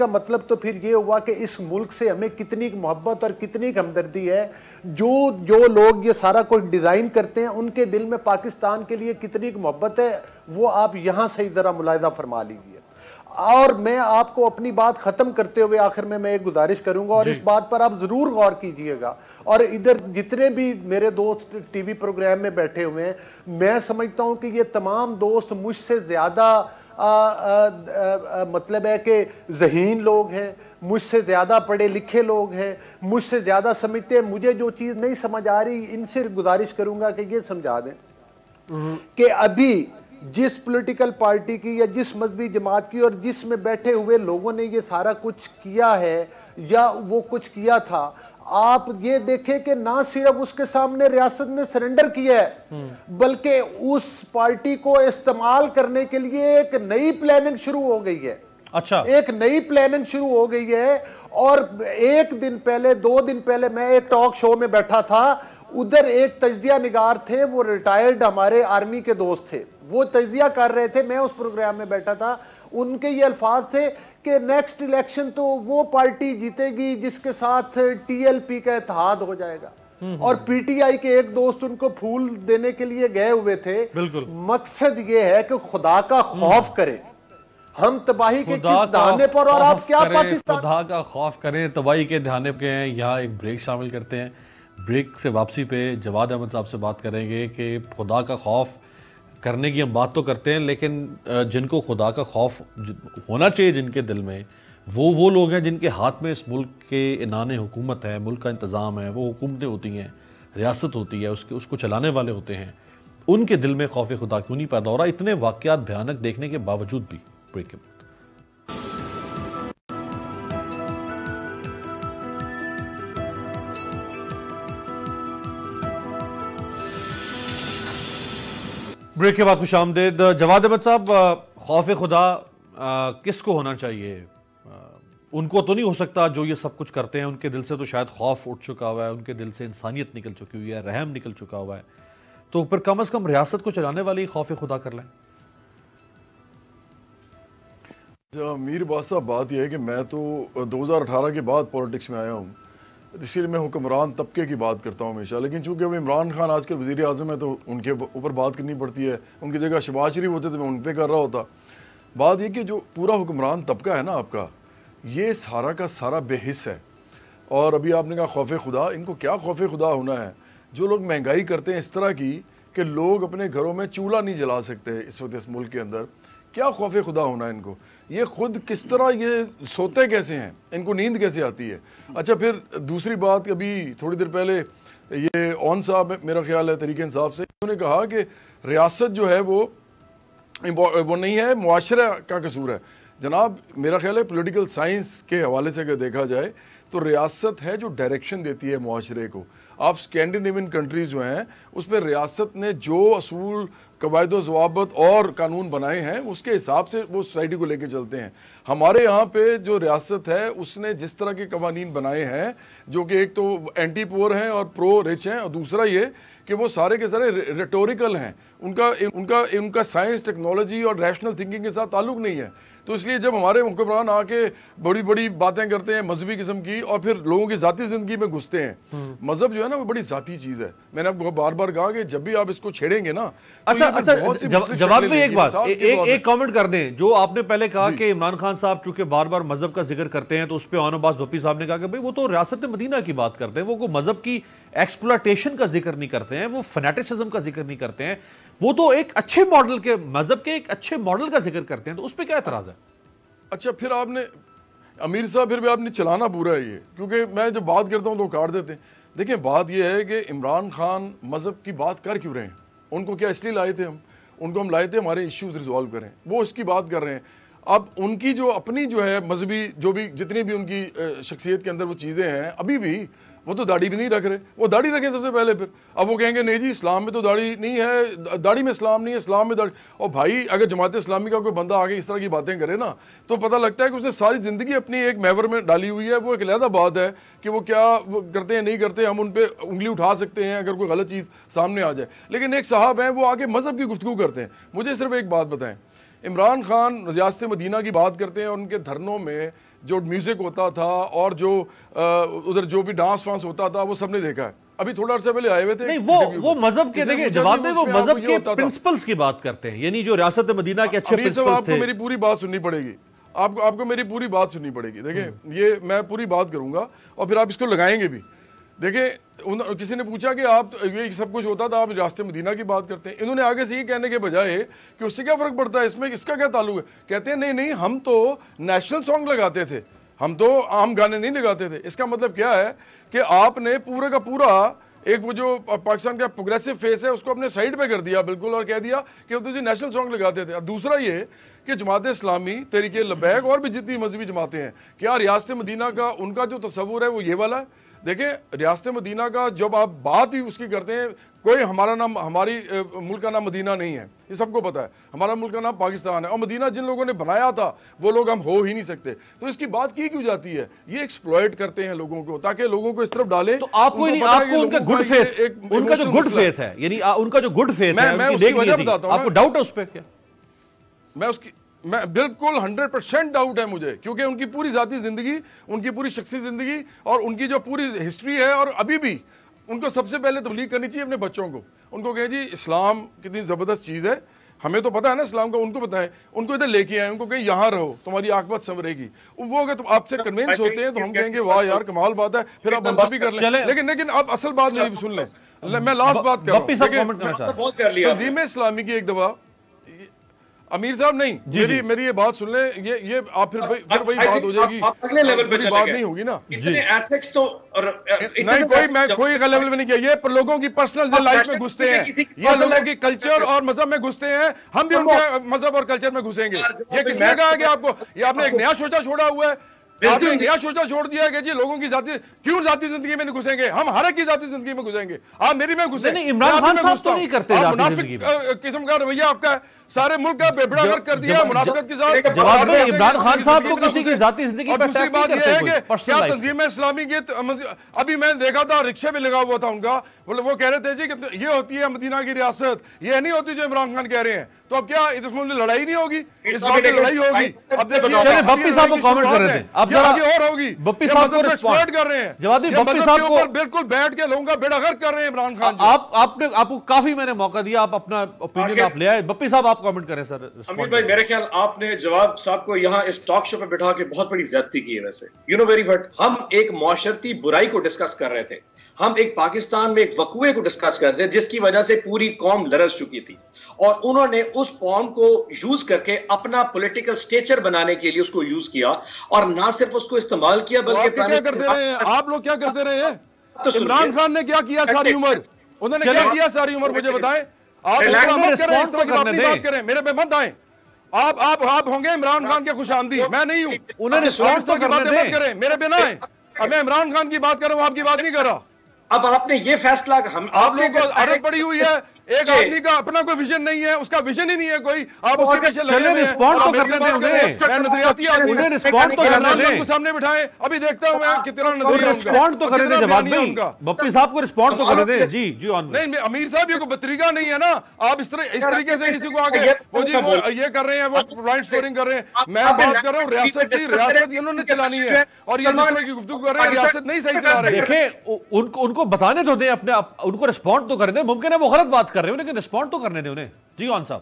مطلب تو پھر یہ ہوا کہ اس ملک سے ہمیں کتنی محبت اور کتنی ہمدردی ہے. جو لوگ یہ سارا کچھ ڈیزائن کرتے ہیں ان کے دل میں پاکستان کے لیے کتنی محبت ہے, وہ آپ یہاں سے ذرا ملاحظہ فرما لیجیے. اور میں آپ کو اپنی بات ختم کرتے ہوئے آخر میں ایک گزارش کروں گا, اور اس بات پر آپ ضرور غور کیجئے گا, اور ادھر جتنے بھی میرے دوست ٹی وی پروگرام میں بیٹھے ہوئے ہیں, میں سمجھتا ہوں کہ یہ تمام دوست مجھ سے زیادہ مطلب ہے کہ ذہین لوگ ہیں, مجھ سے زیادہ پڑھے لکھے لوگ ہیں, مجھ سے زیادہ سمجھتے ہیں. مجھے جو چیز نہیں سمجھ آ رہی ان سے گزارش کروں گا کہ یہ سمجھا دیں کہ ابھی جس پولیٹیکل پارٹی کی یا جس مذہبی جماعت کی اور جس میں بیٹھے ہوئے لوگوں نے یہ سارا کچھ کیا ہے یا وہ کچھ کیا تھا, آپ یہ دیکھیں کہ نہ صرف اس کے سامنے ریاست نے سرنڈر کیا ہے بلکہ اس پارٹی کو استعمال کرنے کے لیے ایک نئی پلاننگ شروع ہو گئی ہے. اچھا ایک نئی پلاننگ شروع ہو گئی ہے. اور ایک دن پہلے 2 دن پہلے میں ایک ٹاک شو میں بیٹھا تھا, ادھر ایک تجزیہ نگار تھے, وہ ریٹائرڈ ہمارے آرمی کے دوست تھے, وہ تجزیہ کر رہے تھے, میں اس پروگرام میں بیٹھا تھا. ان کے یہ الفاظ تھے کہ نیکسٹ الیکشن تو وہ پارٹی جیتے گی جس کے ساتھ ٹی ایل پی کا اتحاد ہو جائے گا. اور پی ٹی آئی کے ایک دوست ان کو پھول دینے کے لیے گئے ہوئے تھے. مقصد یہ ہے کہ خدا کا خوف کریں, ہم تباہی کے کس دہانے پر, اور آپ کیا پاکستان خدا کا خوف کریں, تباہی کے دہانے پہ ہیں. یہاں ایک بریک شامل کرتے ہیں. بریک سے واپسی پہ جواد احمد صاحب سے بات کریں گے کہ خدا کا خوف کرنے کی ہم بات تو کرتے ہیں, لیکن جن کو خدا کا خوف ہونا چاہیے جن کے دل میں, وہ لوگ ہیں جن کے ہاتھ میں اس ملک کے عنان حکومت ہے, ملک کا انتظام ہے, وہ حکومتیں ہوتی ہیں, ریاست ہوتی ہے, اس کو چلانے والے ہوتے ہیں. ان کے دل میں خوف خدا کیوں نہیں پیدا ہو رہا اتنے واقعات بھیانک دیکھنے کے باوجود بھی؟ بریک کے بعد بریک کے بعد خوش آمدید. جواد احمد صاحب, خوف خدا کس کو ہونا چاہیے؟ ان کو تو نہیں ہو سکتا جو یہ سب کچھ کرتے ہیں, ان کے دل سے تو شاید خوف اٹھ چکا ہوا ہے, ان کے دل سے انسانیت نکل چکی ہوئی ہے, رحم نکل چکا ہوا ہے, تو پھر کم از کم ریاست کو چلانے والے ہی خوف خدا کر لیں. میر باز صاحب, بات یہ ہے کہ میں تو 2018 کے بعد پولیٹکس میں آیا ہوں, اس لیے میں حکمران طبقے کی بات کرتا ہوں ہمیشہ. لیکن چونکہ وہ عمران خان آج کل وزیر اعظم ہے تو ان کے اوپر بات کرنی پڑتی ہے. ان کی جگہ شہباز شریف ہوتے تو میں ان پہ کر رہا ہوتا. بات یہ کہ جو پورا حکمران طبقہ ہے نا آپ کا, یہ سارا کا سارا بے حس ہے. اور ابھی آپ نے کہا خوف خدا, ان کو کیا خوف خدا ہونا ہے؟ جو لوگ مہنگائی کرتے ہیں اس طرح کی کہ لوگ اپنے گھروں میں چولہا نہیں جلا سکتے اس وقت اس ملک کے اندر, کیا خوف خدا ہونا ہے ان کو؟ یہ خود کس طرح یہ سوتے کیسے ہیں, ان کو نیند کیسے آتی ہے؟ اچھا پھر دوسری بات, ابھی تھوڑی دیر پہلے یہ اون صاحب میرا خیال ہے تحریک انصاف سے, انہوں نے کہا کہ ریاست جو ہے وہ نہیں ہے, معاشرہ کا قصور ہے. جناب میرا خیال ہے پولیٹیکل سائنس کے حوالے سے اگر دیکھا جائے تو ریاست ہے جو ڈائریکشن دیتی ہے معاشرے کو. آپ اسکینڈینیوین کنٹریز جو ہیں اس پہ ریاست نے جو اصول, قواعد و ضوابط اور قانون بنائے ہیں اس کے حساب سے وہ سوسائٹی کو لے کے چلتے ہیں. ہمارے یہاں پہ جو ریاست ہے اس نے جس طرح کے قوانین بنائے ہیں جو کہ ایک تو اینٹی پور ہیں اور پرو رچ ہیں, اور دوسرا یہ کہ وہ سارے کے سارے ریٹوریکل ہیں, ان کا سائنس, ٹیکنالوجی اور ریشنل تھنکنگ کے ساتھ تعلق نہیں ہے. تو اس لیے جب ہمارے حکمران آ کے بڑی بڑی باتیں کرتے ہیں مذہبی قسم کی اور پھر لوگوں کی ذاتی زندگی میں گھستے ہیں, مذہب جو ہے نا وہ بڑی ذاتی چیز ہے. میں نے آپ کو بار بار کہا کہ جب بھی آپ اس کو چھیڑیں گے نا. اچھا جواب میں ایک بات, ایک کامنٹ کر دیں. جو آپ نے پہلے کہا کہ عمران خان صاحب چونکہ بار بار مذہب کا ذکر کرتے ہیں تو اس پہ آن عباس بھپی صاحب نے کہا کہ بھئی وہ تو ریاست مدینہ کی بات کرتے ہیں, وہ کوئی مذہب کی ایکسپلوٹیشن کا ذکر نہیں کرتے ہیں, وہ فنیٹسزم کا ذکر نہیں کرتے ہیں, وہ تو ایک اچھے ماڈل کے مذہب کے ایک اچھے ماڈل کا ذکر کرتے ہیں. تو اس پہ کیا اعتراض ہے؟ اچھا پھر آپ نے امیر صاحب پھر بھی آپ نے چلانا پورا ہے یہ, کیونکہ میں جب بات کرتا ہوں تو کاٹ دیتے ہیں. دیکھیں بات یہ ہے کہ عمران خان مذہب کی بات کر کیوں رہے ہیں؟ ان کو کیا اس لیے لائے تھے ہم؟ ان کو ہم لائے تھے ہمارے ایشوز ریزالو کریں, وہ اس کی بات کر رہے ہیں. اب ان کی جو اپنی جو ہے مذہبی جو بھی جتنی بھی ان کی شخصیت کے اندر وہ چیزیں ہیں, ابھی بھی وہ تو داڑھی بھی نہیں رکھ رہے. وہ داڑھی رکھیں سب سے پہلے, پھر اب وہ کہیں گے نہیں جی اسلام میں تو داڑھی نہیں ہے, داڑھی میں اسلام نہیں ہے, اسلام میں داڑھی. اور بھائی اگر جماعت اسلامی کا کوئی بندہ آگے اس طرح کی باتیں کرے نا تو پتہ لگتا ہے کہ اس نے ساری زندگی اپنی ایک محور میں ڈالی ہوئی ہے. وہ ایک علیحدہ بات ہے کہ وہ کیا کرتے ہیں نہیں کرتے, ہم ان پہ انگلی اٹھا سکتے ہیں اگر کوئی غلط چیز سامنے آ جائے. لیکن ایک صاحب ہیں وہ آگے مذہب کی گفتگو کرتے ہیں. مجھے صرف ایک بات بتائیں, عمران خان ریاست مدینہ کی بات کرتے ہیں اور ان کے دھرنوں میں جو میوزک ہوتا تھا اور جو ادھر جو بھی ڈانس وانس ہوتا تھا وہ سب نے دیکھا ہے. ابھی تھوڑا عرصہ پہلے آئے ہوئے تھے. نہیں وہ مذہب کے دیکھیں جواب میں وہ مذہب کے پرنسپلز کی بات کرتے ہیں, یعنی جو ریاست مدینہ کے اچھے پرنسپلز تھے. آپ کو میری پوری بات سننی پڑے گی, آپ کو میری پوری بات سننی پڑے گی. دیکھیں یہ میں پوری بات کروں گا اور پھر آپ اس کو لگائیں گے بھی. دیکھیں کسی نے پوچھا کہ آپ یہ سب کچھ ہوتا تھا, آپ ریاست مدینہ کی بات کرتے ہیں. انہوں نے آگے سے یہ کہنے کے بجائے کہ اس سے کیا فرق پڑتا ہے, اس میں اس کا کیا تعلق ہے, کہتے ہیں نہیں ہم تو نیشنل سانگ لگاتے تھے, ہم تو عام گانے نہیں لگاتے تھے. اس کا مطلب کیا ہے کہ آپ نے پورے کا پورا ایک وہ جو پاکستان کا پروگریسو فیس ہے اس کو اپنے سائڈ پہ کر دیا بالکل, اور کہہ دیا کہ وہ تو جی نیشنل سانگ لگاتے تھے. دوسرا یہ کہ جماعت اسلامی, تحریک لبیک اور بھی جتنی مذہبی جماعتیں ہیں, کیا ریاست مدینہ کا ان کا جو تصور ہے وہ یہ والا ہے؟ دیکھیں ریاست مدینہ کا جب آپ بات ہی اس کی کرتے ہیں, کوئی ہمارا نام, ہماری ملک کا نام مدینہ نہیں ہے, یہ سب کو پتا ہے. ہمارا ملک کا نام پاکستان ہے, اور مدینہ جن لوگوں نے بنایا تھا وہ لوگ ہم ہو ہی نہیں سکتے. تو اس کی بات کی کیوں جاتی ہے؟ یہ ایکسپلوئٹ کرتے ہیں لوگوں کو تاکہ لوگوں کو اس طرف ڈالیں. تو آپ کو ان کا گڈ فیتھ, ان کا جو گڈ فیتھ ہے, یعنی ان کا جو گڈ فیتھ ہے, میں اس کی وجہ بتاتا ہوں. آپ کو ڈاؤٹ ہے اس پہ کیا؟ میں بالکل 100% ڈاؤٹ ہے مجھے, کیونکہ ان کی پوری ذاتی زندگی, ان کی پوری شخصی زندگی اور ان کی جو پوری ہسٹری ہے, اور ابھی بھی ان کو سب سے پہلے تبلیغ کرنی چاہیے اپنے بچوں کو. ان کو کہیں جی اسلام کتنی زبردست چیز ہے, ہمیں تو پتا ہے نا اسلام کا, ان کو پتا ہے, ان کو ادھر لے کے آئے, ان کو کہیں یہاں رہو تمہاری عاقبت سنورے گی. وہ اگر تم آپ سے کنوینس ہوتے ہیں تو ہم کہیں گے واہ یار کمال بات ہے, پھر آپ ہم بھی کر لیں. لیکن آپ اصل بات میری سن لیں, میں لاسٹ بات کر رہا ہوں. تنظیم اسلامی کی ایک دفعہ, امیر صاحب نہیں, میری یہ بات سن لیں, یہ آپ پھر وہی بات ہو جائے گی, اگلے لیول پہ بات نہیں ہوگی نا. اتنے ایتھکس تو نہیں, میں کوئی لیول میں نہیں کیا, یہ لوگوں کی پرسنل لائف میں گھستے ہیں, یہ لوگوں کی کلچر اور مذہب میں گھستے ہیں, ہم بھی ان کے مذہب اور کلچر میں گھسیں گے. یہ کس نے کہا کہ آپ کو, یہ آپ نے ایک نیا سوچا چھوڑا ہوا ہے, آپ نے نیا سوچا چھوڑ دیا کہ جی لوگوں کی ذاتی, کیوں ذاتی زندگی میں نہیں گھسیں گے, ہم ہر ایک کی ذاتی زندگی میں گھسیں گے. آپ میری میں گھسیں. عمران خان صاحب تو نہیں کرتے ذاتی زندگی میں, قسم کا رویہ آپ کا ہے, سارے ملک کا بےبڑا غرق کر دیا منافقت کے ساتھ. جواب دیں, عمران خان صاحب کو کسی کی ذاتی زندگی اور پر دوسری بات یہ ہے کہ کیا تنظیم اسلامی کی, ابھی میں نے دیکھا تھا رکشے پہ لگا ہوا تھا ان کا, وہ کہہ رہے تھے جی کہ یہ ہوتی ہے مدینہ کی ریاست, یہ نہیں ہوتی جو عمران خان کہہ رہے ہیں. تو اب کیا اس میں لڑائی نہیں ہوگی, اس بات میں لڑائی ہوگی. اب چلے بپی صاحب کو کامنٹ کر رہے تھے, اب ذرا اور ہوگی. بپی صاحب کو ایکسپلائٹ کر رہے ہیں, جواب بپی صاحب کو بالکل بیٹھ کے لوگوں کا بیڑا غرق کر رہے ہیں عمران خان. آپ کو کافی میں نے موقع دیا, آپ اپنا اوپینین آپ لے آئے. بپی صاحب آپ کامنٹ کریں سر. امیر بھائی میرے خیال آپ نے جواب صاحب کو یہاں اس ٹاک شو پہ بٹھا کے بہت بڑی زیادتی کی ہے. ویسے یو نو ویری وٹ, ہم ایک معاشرتی برائی کو ڈسکس کر رہے تھے, ہم ایک پاکستان میں ایک وقوعے کو ڈسکس کر رہے تھے جس کی وجہ سے پوری قوم لرز چکی تھی, اور انہوں نے اس قوم کو یوز کر کے اپنا پولیٹیکل سٹیچر بنانے کے لیے اس کو یوز کیا, اور نہ صرف اس کو استعمال کیا بلکہ کیا کرتے رہے ہیں آپ لوگ, کیا کرتے رہے ہیں؟ عمران خان نے کیا کیا ساری عمر, انہوں نے کیا کیا ساری عمر, مجھے بتائیں. آپ اپنی بات کریں, میرے پہ مت آئیں. آپ ہوں گے عمران خان کے خوش آمدی, میں نہیں ہوں. انہیں رسپانس تو کرنے دیں, میرے پہ نہ آئیں. اب میں عمران خان کی بات کر رہا ہوں, آپ کی بات نہیں کر رہا. اب آپ نے یہ فیصلہ, آپ لوگوں کو عادت پڑی ہوئی ہے, ایک آدمی کا اپنا کوئی ویژن نہیں ہے, اس کا ویژن ہی نہیں ہے کوئی, آپ اس کے پیچھے لگے ہوئے ہیں. رسپونڈ تو کرنے دیں, نظریاتی آدمی انہیں رسپونڈ تو کرنے دیں, کو سامنے بٹھائیں, ابھی دیکھتا ہوں میں کتنا نظریہ رسپونڈ تو کرنے دیں. جواب نہیں, بپی صاحب کو رسپونڈ تو کرنے دیں. جی جی آن. نہیں امیر صاحب یہ کوئی طریقہ نہیں ہے نا, آپ اس طریقے سے کسی کو آگے وہ جی وہ یہ کر رہے ہیں, وہ بلائنڈ اسکورنگ کر رہے ہیں. میں بات کر رہا ہوں ریاست کی, ریاست انہوں نے چلانی ہے, اور یہ اس طرح کی گفتگو کر رہے ہیں, ریاست نہیں صحیح چلا رہی ہے. دیکھیں ان کو بتانے تو دیں, اپنے ان کو رسپونڈ تو کرنے دیں. ممکن ہے وہ غلط بات کر رہے ہوں, لیکن رسپونڈ تو کرنے دیں انہیں. جی آن صاحب.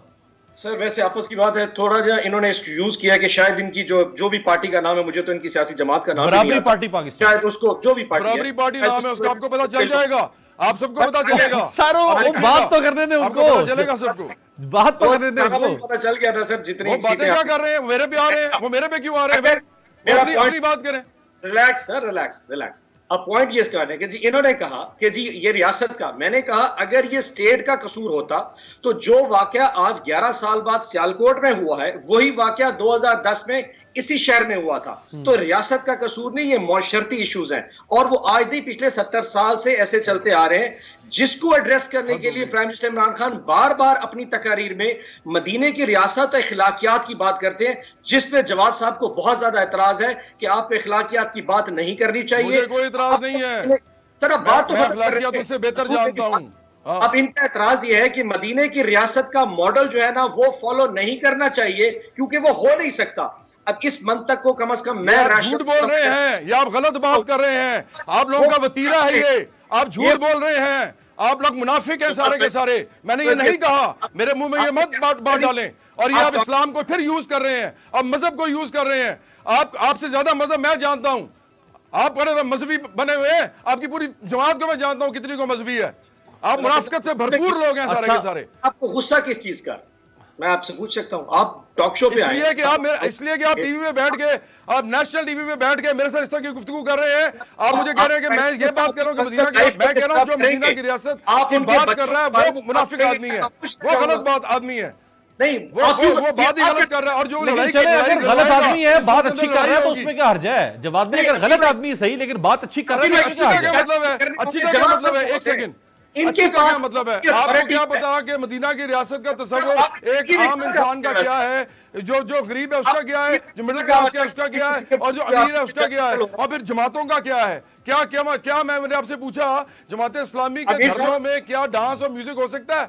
سر ویسے آپس کی بات ہے, تھوڑا جا انہوں نے یوز کیا کہ شاید ان کی جو بھی پارٹی کا نام ہے, مجھے تو ان کی سیاسی جماعت کا نام ہے برابری پارٹی پاکستان, شاید اس کو جو بھی برابری پارٹی نام ہے اس کا آپ کو پتا چل جائے گا, آپ سب کو پتا چلے گا. ساروں بات تو کرنے دیں ان کو, چلے گا سب کو, بات تو کرنے دیں ان کو. پتا چل گیا تھا سر, جتنی باتیں کیا کر رہے ہیں, میرے پہ آ رہے ہیں, وہ میرے پہ کیوں آ رہے ہیں, اپنی بات کریں. ریلیکس سر, ریلیکس. اب پوائنٹ یہ کہنے کہ جی انہوں نے کہا کہ جی یہ ریاست کا, میں نے کہا اگر یہ سٹیٹ کا قصور ہوتا تو جو واقعہ آج 11 سال بعد سیالکوٹ میں ہوا ہے وہی واقعہ 2010 میں اسی شہر میں ہوا تھا. تو ریاست کا قصور نہیں, یہ معاشرتی ایشوز ہیں, اور وہ آج نہیں پچھلے 70 سال سے ایسے چلتے آ رہے ہیں, جس کو ایڈریس کرنے کے لیے پرائم منسٹر عمران خان بار بار اپنی تقاریر میں مدینے کی ریاست اخلاقیات کی بات کرتے ہیں, جس پہ جواد صاحب کو بہت زیادہ اعتراض ہے کہ آپ اخلاقیات کی بات نہیں کرنی چاہیے. مجھے کوئی اعتراض نہیں ہے سر, اب بات تو اخلاقیات سے بہتر جانتا ہوں. اب ان کا اعتراض یہ ہے کہ مدینے کی ریاست کا ماڈل جو ہے نا وہ فالو نہیں کرنا چاہیے کیونکہ وہ ہو نہیں سکتا. اب اس منطق کو کم از کم میں جھوٹ بول رہے ہیں یا آپ غلط بات کر رہے ہیں, آپ لوگوں کا وتیرہ ہے یہ, آپ جھوٹ بول رہے ہیں, آپ لوگ منافق ہیں سارے کے سارے. میں نے یہ نہیں کہا, میرے منہ میں یہ مت بات ڈالیں, اور یہ آپ اسلام کو پھر یوز کر رہے ہیں, آپ مذہب کو یوز کر رہے ہیں. آپ سے زیادہ مذہب میں جانتا ہوں, آپ بڑے مذہبی بنے ہوئے ہیں, آپ کی پوری جماعت کو میں جانتا ہوں کتنی کو مذہبی ہے. آپ منافقت سے بھرپور لوگ ہیں سارے کے سارے. آپ کو غصہ کس چیز کا, میں آپ سے پوچھ سکتا ہوں, آپ ٹاک شو پہ آئے اس لیے کہ آپ ٹی وی پہ بیٹھ کے, آپ نیشنل ٹی وی پہ بیٹھ کے میرے ساتھ اس طرح کی گفتگو کر رہے ہیں. آپ مجھے کہہ رہے ہیں کہ میں یہ بات کر رہا ہوں کہ مدینہ کی, میں کہہ رہا ہوں جو مدینہ کی ریاست کی بات کر رہا ہے وہ منافق آدمی ہے, وہ غلط بات آدمی ہے. نہیں وہ بات ہی غلط کر رہا ہے. اور جو لیکن چلے اگر غلط آدمی ہے بات اچھی کر رہا ہے تو اس میں کیا حرج ہے؟ جواد بھائی اگر غلط آدمی صحیح لیکن بات اچھی کر رہا ہے اچھی کا کیا مطلب ہے؟ اچھی کا کیا مطلب ہے؟ ایک سیکنڈ. ان کے پاس مطلب ہے آپ کو کیا پتا کہ مدینہ کی ریاست کا تصور ایک عام انسان کا کیا ہے, جو غریب ہے اس کا کیا ہے, جو مڈل کلاس کا اس کا کیا ہے, اور جو امیر ہے اس کا کیا ہے, اور پھر جماعتوں کا کیا ہے؟ کیا میں نے آپ سے پوچھا جماعت اسلامی کے گھروں میں کیا ڈانس اور میوزک ہو سکتا ہے؟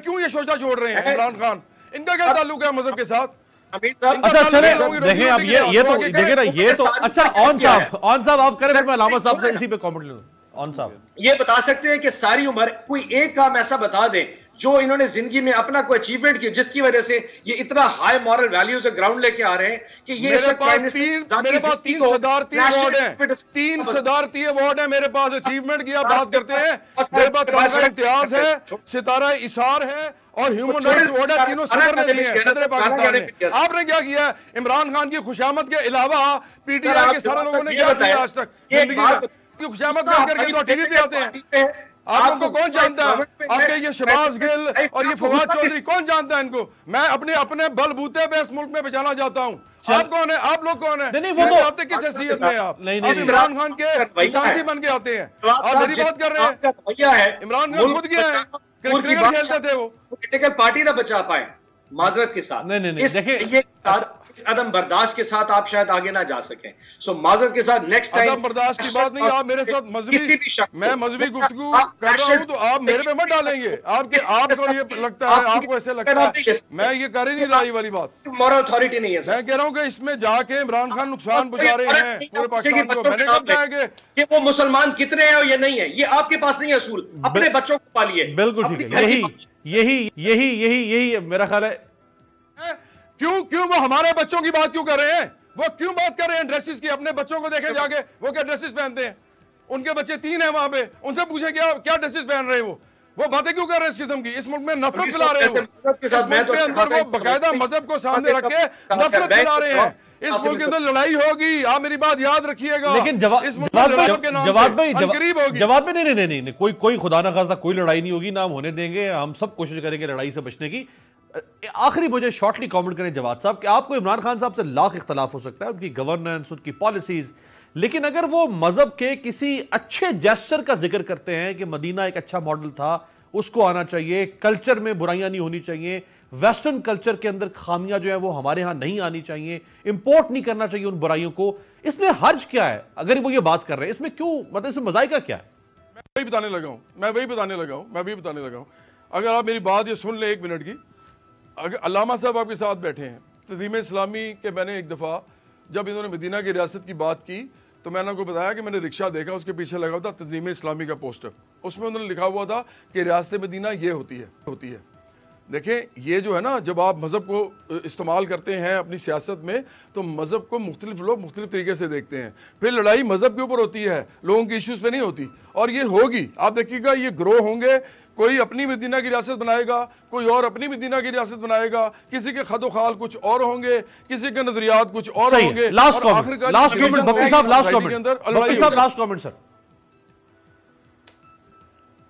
کیوں یہ سوچنا چھوڑ رہے ہیں عمران خان؟ ان کا کیا تعلق ہے مذہب کے ساتھ؟ اچھا چلے دیکھیں اب یہ تو دیکھیں نا یہ تو اچھا آن صاحب آپ کریں, میں علامہ صاحب سے اسی پہ کامنٹ لوں. آن صاحب یہ بتا سکتے ہیں کہ ساری عمر کوئی ایک کام ایسا بتا دیں جو انہوں نے زندگی میں اپنا کوئی اچیومنٹ کیا جس کی وجہ سے یہ اتنا ہائی مورل ویلیوز گراؤنڈ لے کے آ رہے ہیں کہ یہ میرے پاس 3 صدارتی ایوارڈ ہیں, 3 صدارتی ایوارڈ ہیں میرے پاس. اچیومنٹ کی آپ بات کرتے ہیں, میرے پاس تمغہ امتیاز ہے, ستارہ اسار ہے اور ہیومن رائٹس ایوارڈ ہے. تینوں صدر نے دیے ہیں, صدر پاکستان نے. آپ نے کیا کیا ہے؟ عمران خان کی خوشامد کے علاوہ پی ٹی آئی کے سارے لوگوں نے کیا کیا آج تک زندگی میں؟ خوشامد کر کے تو ٹی وی پہ آتے ہیں. آپ لوگوں کو کون جانتا ہے؟ آپ کے یہ شہباز گل اور یہ فواد چودھری کون جانتا ہے ان کو؟ میں اپنے بل بوتے پہ اس ملک میں بچانا چاہتا ہوں. آپ کون ہیں؟ آپ لوگ کون ہیں؟ یہ آتے کس حیثیت میں آپ عمران خان کے شانتی بن کے آتے ہیں. آپ میری بات کر رہے ہیں. عمران خان خود کیا ہے؟ کرکٹ کھیلتے تھے وہ. پولیٹیکل پارٹی نہ بچا پائے معذرت کے ساتھ. اس عدم برداشت کے ساتھ آپ شاید آگے نہ جا سکیں. سو معذرت کے ساتھ نیکسٹ ٹائم عدم برداشت کی بات نہیں. آپ میرے ساتھ میں مذہبی گفتگو کر رہا ہوں تو آپ میرے پہ مت ڈالیں گے. آپ کو یہ لگتا ہے, آپ کو ایسے لگتا ہے, میں یہ کر ہی نہیں رہا. یہ والی بات مورل اتھارٹی نہیں ہے. میں کہہ رہا ہوں کہ اس میں جا کے عمران خان نقصان پہنچا رہے ہیں پورے پاکستان کو. میں نے کہا ہے کہ وہ مسلمان کتنے ہیں اور یہ نہیں ہے, یہ آپ کے پاس نہیں ہے اصول. اپنے بچوں کو پالیے. بالکل ٹھیک ہے. یہی میرا خیال ہے. کیوں وہ ہمارے بچوں کی بات کیوں کر رہے ہیں؟ وہ کیوں بات کر رہے ہیں ڈریسز کی؟ اپنے بچوں کو دیکھیں جا کے وہ کیا ڈریسز پہنتے ہیں. ان کے بچے 3 ہیں وہاں پہ, ان سے پوچھیں کیا ڈریسز پہن رہے ہیں. وہ باتیں کیوں کر رہے ہیں اس قسم کی؟ اس ملک میں نفرت پھیلا رہے ہیں. اس ملک کے اندر وہ باقاعدہ مذہب کو سامنے رکھ کے نفرت پھیلا رہے ہیں. اس ملک کے اندر لڑائی ہوگی, آپ میری بات یاد رکھیے گا. لیکن جواد بھائی نہیں, کوئی خدا نہ خواستہ کوئی لڑائی نہیں ہوگی, نہ ہم ہونے دیں گے. ہم سب کوشش کریں گے لڑائی سے بچنے کی. آخری مجھے شارٹلی کامنٹ کریں جواد صاحب کہ آپ کو عمران خان صاحب سے لاکھ اختلاف ہو سکتا ہے, ان کی گورننس, ان کی پالیسیز, لیکن اگر وہ مذہب کے کسی اچھے جیسچر کا ذکر کرتے ہیں کہ مدینہ ایک اچھا ماڈل تھا, اس کو آنا چاہیے, کلچر میں برائیاں نہیں ہونی چاہیے, ویسٹرن کلچر کے اندر خامیاں جو ہیں وہ ہمارے ہاں نہیں آنی چاہیے, امپورٹ نہیں کرنا چاہیے ان برائیوں کو, اس میں حرج کیا ہے اگر وہ یہ بات کر رہے ہیں؟ اس میں کیوں, مطلب اس میں مذائقہ کیا ہے؟ میں وہی بتانے لگا ہوں. اگر آپ میری بات یہ سن لیں 1 منٹ کی. اگر علامہ صاحب آپ کے ساتھ بیٹھے ہیں, تنظیم اسلامی کے میں نے ایک دفعہ جب انہوں نے مدینہ کی ریاست کی بات کی تو میں نے آپ کو بتایا کہ میں نے رکشہ دیکھا, اس کے پیچھے لگا ہوا تھا تنظیم اسلامی کا پوسٹر. اس میں انہوں نے لکھا ہوا تھا کہ ریاست مدینہ یہ ہوتی ہے. دیکھیں یہ جو ہے نا, جب آپ مذہب کو استعمال کرتے ہیں اپنی سیاست میں تو مذہب کو مختلف لوگ مختلف طریقے سے دیکھتے ہیں. پھر لڑائی مذہب کے اوپر ہوتی ہے, لوگوں کی ایشوز پہ نہیں ہوتی. اور یہ ہوگی, آپ دیکھیے گا, یہ گروہ ہوں گے, کوئی اپنی مدینہ کی ریاست بنائے گا, کوئی اور اپنی مدینہ کی ریاست بنائے گا, کسی کے خد و خال کچھ اور ہوں گے, کسی کے نظریات کچھ اور ہوں گے. لاسٹ کامنٹ سر.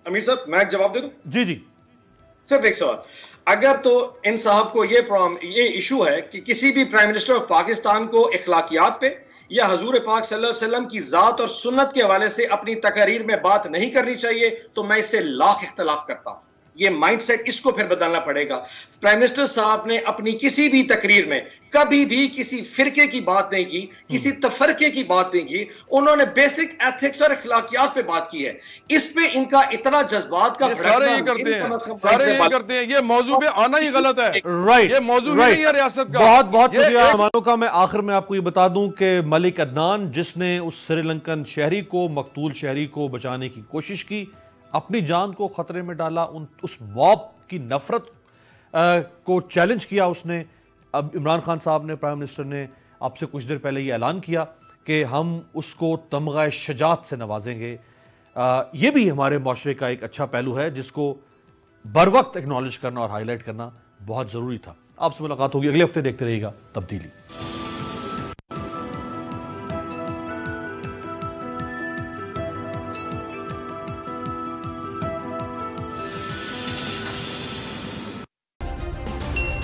امیر صاحب میں ایک جواب دے دوں؟ جی صرف ایک سوال. اگر تو ان صاحب کو یہ ایشو ہے کہ کسی بھی پرائم منسٹر آف پاکستان کو اخلاقیات پہ یا حضور پاک صلی اللہ علیہ وسلم کی ذات اور سنت کے حوالے سے اپنی تقاریر میں بات نہیں کرنی چاہیے, تو میں اس سے لاکھ اختلاف کرتا ہوں. یہ مائنڈ سیٹ اس کو پھر بدلنا پڑے گا. پرائم منسٹر صاحب نے اپنی کسی بھی تقریر میں کبھی بھی کسی فرقے کی بات نہیں کی, کسی تفرقے کی بات نہیں کی. انہوں نے بیسک ایتھکس اور اخلاقیات پہ بات کی ہے. اس پہ ان کا اتنا جذبات کا سارے یہ کرتے ہیں. یہ موضوع پہ آنا ہی غلط ہے. یہ موضوع نہیں ہے ریاست کا. بہت شکریہ مہمانوں کا. میں آخر میں آپ کو یہ بتا دوں کہ ملک عدنان جس نے اس سری لنکن شہری کو, مقتول شہری کو بچانے کی کوشش کی, اپنی جان کو خطرے میں ڈالا, اس موب کی نفرت کو چیلنج کیا اس نے. اب عمران خان صاحب نے, پرائم منسٹر نے آپ سے کچھ دیر پہلے یہ اعلان کیا کہ ہم اس کو تمغہ شجاعت سے نوازیں گے. یہ بھی ہمارے معاشرے کا ایک اچھا پہلو ہے جس کو بر وقت ایکنالج کرنا اور ہائی لائٹ کرنا بہت ضروری تھا. آپ سے ملاقات ہوگی اگلے ہفتے. دیکھتے رہیے گا تبدیلی.